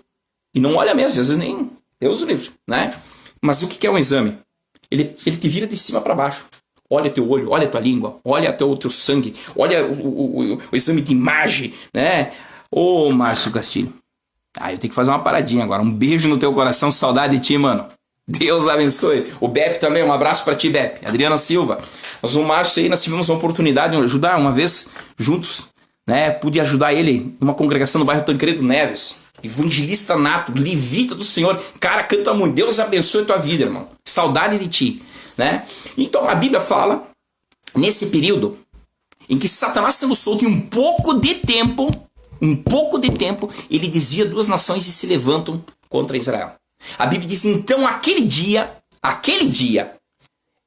E não olha mesmo, às vezes nem Deus o livre, né? Mas o que é um exame? Ele te vira de cima para baixo. Olha teu olho, olha tua língua, olha teu sangue, olha o exame de imagem, né? Ô, Márcio Castilho. Eu tenho que fazer uma paradinha agora. Um beijo no teu coração, saudade de ti, mano. Deus abençoe. O Beppe também, um abraço pra ti, Beppe. Adriana Silva. Nós, o Márcio aí, nós tivemos uma oportunidade de ajudar uma vez juntos, né? Pude ajudar ele numa congregação no bairro Tancredo Neves. Evangelista nato, levita do Senhor. Cara, canta muito. Deus abençoe a tua vida, irmão. Saudade de ti. Né? Então a Bíblia fala nesse período em que Satanás sendo solto em um pouco de tempo, ele desvia duas nações e se levantam contra Israel. A Bíblia diz então aquele dia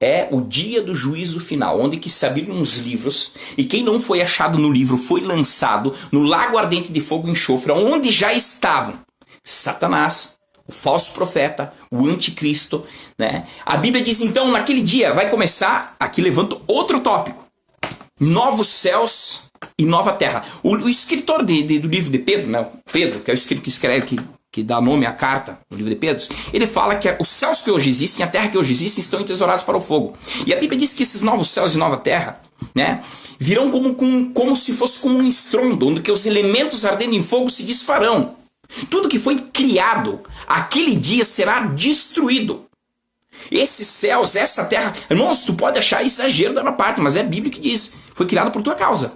é o dia do juízo final, onde que se abriram os livros e quem não foi achado no livro foi lançado no lago ardente de fogo e enxofre, onde já estavam Satanás, o falso profeta, o anticristo, né? A Bíblia diz então, naquele dia vai começar, aqui levanto outro tópico, novos céus e nova terra. O escritor do livro de Pedro, né? Pedro, que é o escritor que escreve, que dá nome à carta, no livro de Pedro, ele fala que os céus que hoje existem, a terra que hoje existe, estão entesourados para o fogo. E a Bíblia diz que esses novos céus e nova terra, né, virão como se fosse como um estrondo, onde que os elementos ardendo em fogo se desfarão. Tudo que foi criado, aquele dia será destruído. Esses céus, essa terra, irmãos, tu pode achar exagero da minha parte, mas é a Bíblia que diz, foi criado por tua causa.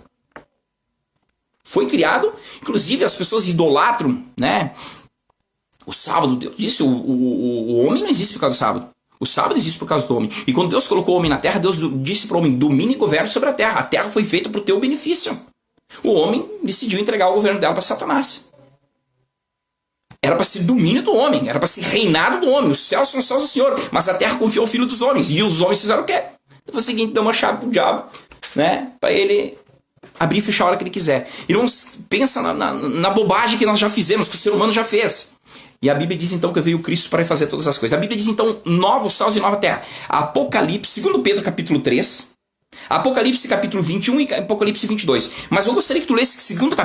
Foi criado, inclusive as pessoas idolatram, né? O sábado, Deus disse, o homem não existe por causa do sábado. O sábado existe por causa do homem. E quando Deus colocou o homem na terra, Deus disse para o homem, domine e governe sobre a terra. A terra foi feita para o teu benefício. O homem decidiu entregar o governo dela para Satanás. Era para ser domínio do homem, era para ser reinado do homem. Os céus são os céus do Senhor, mas a terra confiou ao filho dos homens. E os homens fizeram o quê? Foi o seguinte, deu uma chave pro diabo, né? Para ele abrir e fechar a hora que ele quiser. E não pensa na bobagem que nós já fizemos, que o ser humano já fez. E a Bíblia diz então que veio Cristo para fazer todas as coisas. A Bíblia diz então novos céus e nova terra. Apocalipse, 2 Pedro capítulo 3, Apocalipse capítulo 21 e Apocalipse 22. Mas eu gostaria que tu lesse 2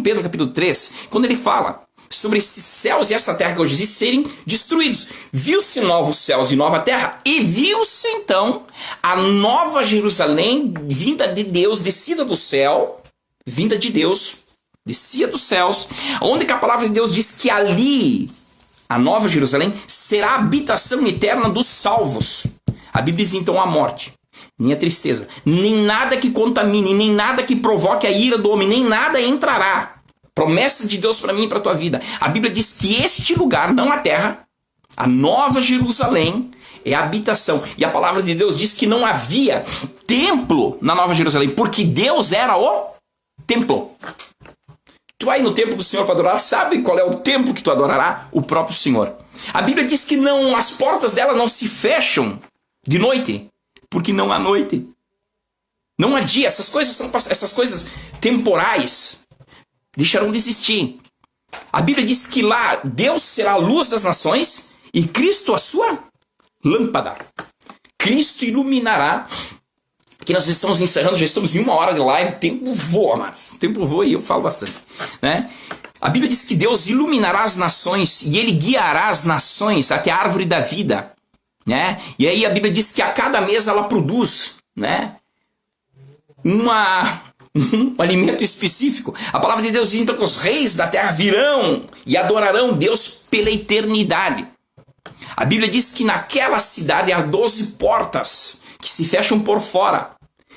Pedro capítulo 3, quando ele fala sobre esses céus e essa terra que hoje existem serem destruídos. Viu-se novos céus e nova terra, e viu-se então a nova Jerusalém, vinda de Deus, descida do céu, vinda de Deus, descia dos céus, onde que a palavra de Deus diz que ali, a nova Jerusalém, será a habitação eterna dos salvos. A Bíblia diz então a morte, nem a tristeza, nem nada que contamine, nem nada que provoque a ira do homem, nem nada entrará. Promessa de Deus para mim e para a tua vida. A Bíblia diz que este lugar, não a terra, a nova Jerusalém, é a habitação. E a palavra de Deus diz que não havia templo na nova Jerusalém, porque Deus era o templo. Tu vai no templo do Senhor para adorar, sabe qual é o templo que tu adorará? O próprio Senhor. A Bíblia diz que não, as portas dela não se fecham de noite, porque não há noite. Não adia, essas coisas temporais deixarão de existir. A Bíblia diz que lá Deus será a luz das nações e Cristo a sua lâmpada. Cristo iluminará. Aqui nós estamos encerrando, já estamos em 1 hora de live. Tempo voa, mas tempo voa e eu falo bastante, né? A Bíblia diz que Deus iluminará as nações e Ele guiará as nações até a árvore da vida, né? E aí a Bíblia diz que a cada mês ela produz, né, um alimento específico. A palavra de Deus diz então que os reis da terra virão e adorarão Deus pela eternidade. A Bíblia diz que naquela cidade há 12 portas que se fecham por fora.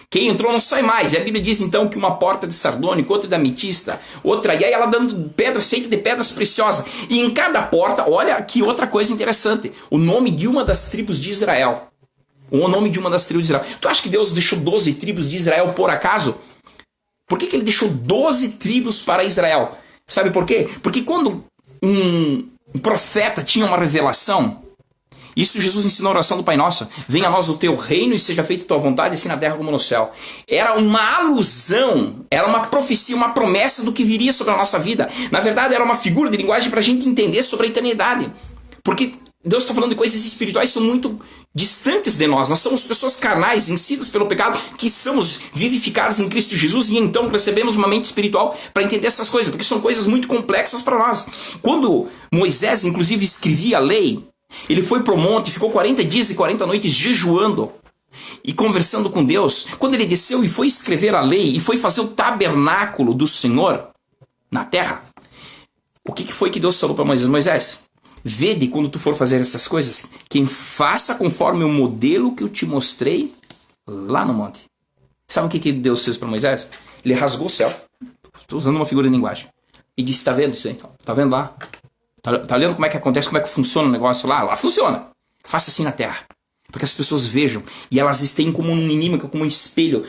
Quem entrou não sai mais. E a Bíblia diz então que uma porta de sardônico, outra de ametista, outra, e aí ela dando pedra, seita de pedras preciosas. E em cada porta, olha que outra coisa interessante, o nome de uma das tribos de Israel. O nome de uma das tribos de Israel. Tu acha que Deus deixou 12 tribos de Israel por acaso? Por que Ele deixou 12 tribos para Israel? Sabe por quê? Porque quando um profeta tinha uma revelação, isso Jesus ensinou na oração do Pai Nosso: venha a nós o teu reino e seja feita a tua vontade, assim na terra como no céu. Era uma alusão, era uma profecia, uma promessa do que viria sobre a nossa vida. Na verdade, era uma figura de linguagem para a gente entender sobre a eternidade. Porque Deus está falando de coisas espirituais que são muito distantes de nós. Nós somos pessoas carnais, vencidas pelo pecado, que somos vivificados em Cristo Jesus e então recebemos uma mente espiritual para entender essas coisas, porque são coisas muito complexas para nós. Quando Moisés, inclusive, escrevia a lei, ele foi para o monte, ficou 40 dias e 40 noites jejuando e conversando com Deus. Quando ele desceu e foi escrever a lei e foi fazer o tabernáculo do Senhor na terra, o que foi que Deus falou para Moisés? Moisés, vede quando tu for fazer essas coisas, quem faça conforme o modelo que eu te mostrei lá no monte. Sabe o que Deus fez para Moisés? Ele rasgou o céu. Estou usando uma figura de linguagem. E disse, tá vendo isso aí? Tá vendo lá? Tá olhando como é que acontece, como é que funciona o negócio lá? Lá funciona. Faça assim na terra. Porque as pessoas vejam e elas têm como um inimigo, como um espelho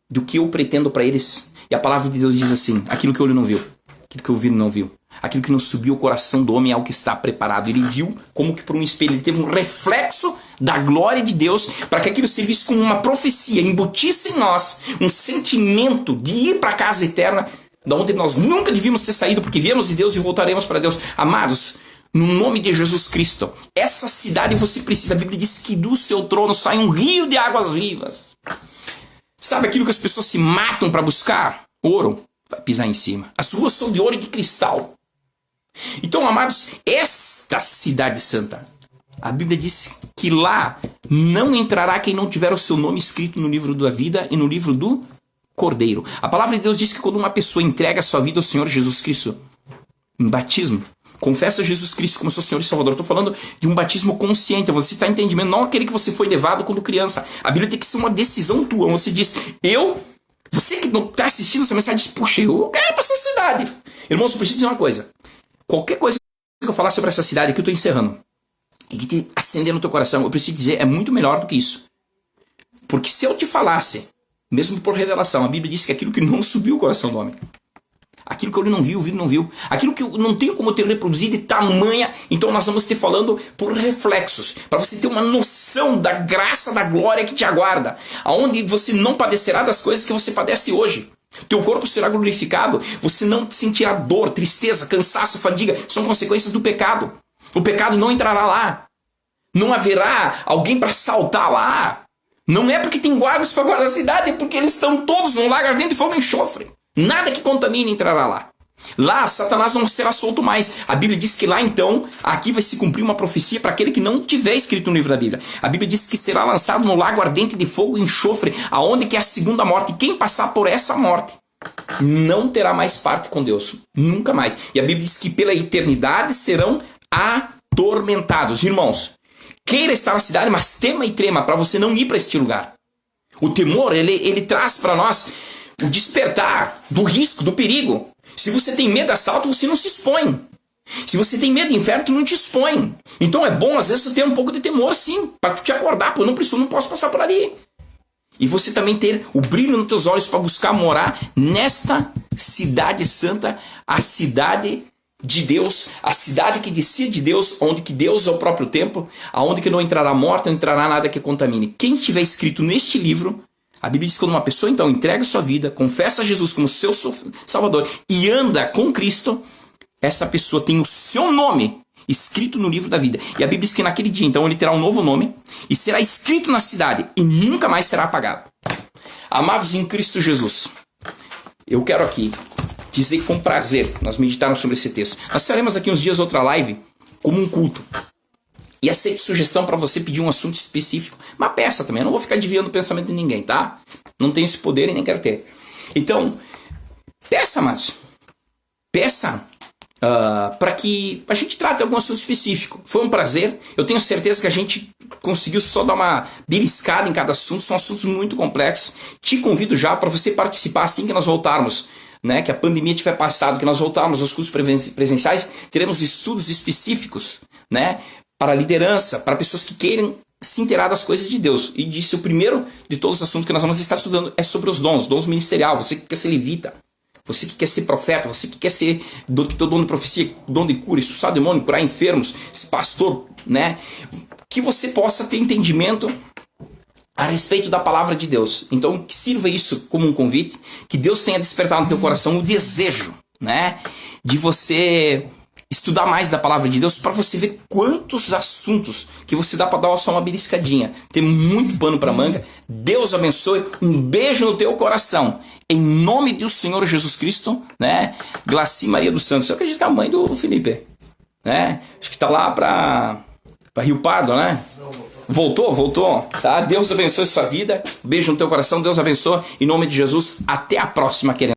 do que eu pretendo para eles. E a palavra de Deus diz assim, aquilo que o olho não viu, aquilo que o ouvido não viu, aquilo que não subiu ao coração do homem é o que está preparado. Ele viu como que por um espelho, ele teve um reflexo da glória de Deus para que aquilo servisse como uma profecia, embutisse em nós um sentimento de ir para a casa eterna, da onde nós nunca devíamos ter saído, porque viemos de Deus e voltaremos para Deus. Amados, no nome de Jesus Cristo, essa cidade você precisa. A Bíblia diz que do seu trono sai um rio de águas vivas. Sabe aquilo que as pessoas se matam para buscar? Ouro. Vai pisar em cima. As ruas são de ouro e de cristal. Então, amados, esta cidade santa, a Bíblia diz que lá não entrará quem não tiver o seu nome escrito no livro da vida e no livro do Cordeiro. A palavra de Deus diz que quando uma pessoa entrega a sua vida ao Senhor Jesus Cristo, em batismo, confessa Jesus Cristo como seu Senhor e Salvador. Eu estou falando de um batismo consciente. Você está entendendo? Não aquele que você foi levado quando criança. A Bíblia tem que ser uma decisão tua. Você diz, você que não está assistindo essa mensagem diz, puxa, eu quero para essa cidade. Irmãos, eu preciso dizer uma coisa. Qualquer coisa que eu falar sobre essa cidade aqui, eu estou encerrando. E que te acender no teu coração, eu preciso dizer, é muito melhor do que isso. Porque se eu te falasse, mesmo por revelação, a Bíblia diz que aquilo que não subiu o coração do homem, aquilo que o olho não viu, o ouvido não viu, aquilo que eu não tenho como ter reproduzido de tamanha, então nós vamos ter falando por reflexos, para você ter uma noção da graça, da glória que te aguarda, aonde você não padecerá das coisas que você padece hoje. Teu corpo será glorificado, você não sentirá dor, tristeza, cansaço, fadiga, são consequências do pecado. O pecado não entrará lá, não haverá alguém para saltar lá. Não é porque tem guardas para guardar a cidade, é porque eles estão todos num lago ardendo de fogo e enxofre. Nada que contamine entrará lá. Lá, Satanás não será solto mais. A Bíblia diz que lá, então, aqui vai se cumprir uma profecia para aquele que não tiver escrito no livro da Bíblia. A Bíblia diz que será lançado no lago ardente de fogo e enxofre, aonde que é a segunda morte. E quem passar por essa morte não terá mais parte com Deus. Nunca mais. E a Bíblia diz que pela eternidade serão atormentados. Irmãos, queira estar na cidade, mas tema e trema para você não ir para este lugar. O temor, ele traz para nós o despertar do risco, do perigo. Se você tem medo de assalto, você não se expõe. Se você tem medo de inferno, tu não te expõe. Então é bom, às vezes, você ter um pouco de temor, sim, para te acordar, pô, não posso passar por ali. E você também ter o brilho nos teus olhos para buscar morar nesta cidade santa, a cidade de Deus, a cidade que decide de Deus, onde que Deus é o próprio templo, aonde que não entrará morte, não entrará nada que contamine. Quem estiver escrito neste livro, A Bíblia diz que quando uma pessoa então entrega sua vida, confessa Jesus como seu Salvador e anda com Cristo, essa pessoa tem o seu nome escrito no livro da vida. E a Bíblia diz que naquele dia então ele terá um novo nome e será escrito na cidade e nunca mais será apagado. Amados em Cristo Jesus, eu quero aqui dizer que foi um prazer nós meditarmos sobre esse texto. Nós faremos aqui uns dias outra live como um culto. E aceito sugestão para você pedir um assunto específico. Uma peça também. Eu não vou ficar desviando o pensamento de ninguém, tá? Não tenho esse poder e nem quero ter. Então, peça, amados. Peça para que a gente trate algum assunto específico. Foi um prazer. Eu tenho certeza que a gente conseguiu só dar uma beliscada em cada assunto. São assuntos muito complexos. Te convido já para você participar assim que nós voltarmos, né, que a pandemia tiver passado, que nós voltarmos aos cursos presenciais. Teremos estudos específicos, né, para liderança, para pessoas que queiram se inteirar das coisas de Deus. E disse, o primeiro de todos os assuntos que nós vamos estar estudando é sobre os dons ministerial. Você que quer ser levita, você que quer ser profeta, você que quer ser que tem o dom de profecia, dom de cura, expulsar demônio, curar enfermos, ser pastor, né? Que você possa ter entendimento a respeito da palavra de Deus. Então, que sirva isso como um convite, que Deus tenha despertado no teu coração o desejo, né, de você estudar mais da palavra de Deus, para você ver quantos assuntos que você dá para dar só uma beliscadinha. Tem muito pano para manga. Deus abençoe. Um beijo no teu coração. Em nome do Senhor Jesus Cristo, né? Glaci Maria dos Santos. Eu acredito que é a mãe do Felipe, né? Acho que tá lá para Rio Pardo, né? Voltou, tá? Deus abençoe sua vida. Beijo no teu coração. Deus abençoe. Em nome de Jesus. Até a próxima, querendo.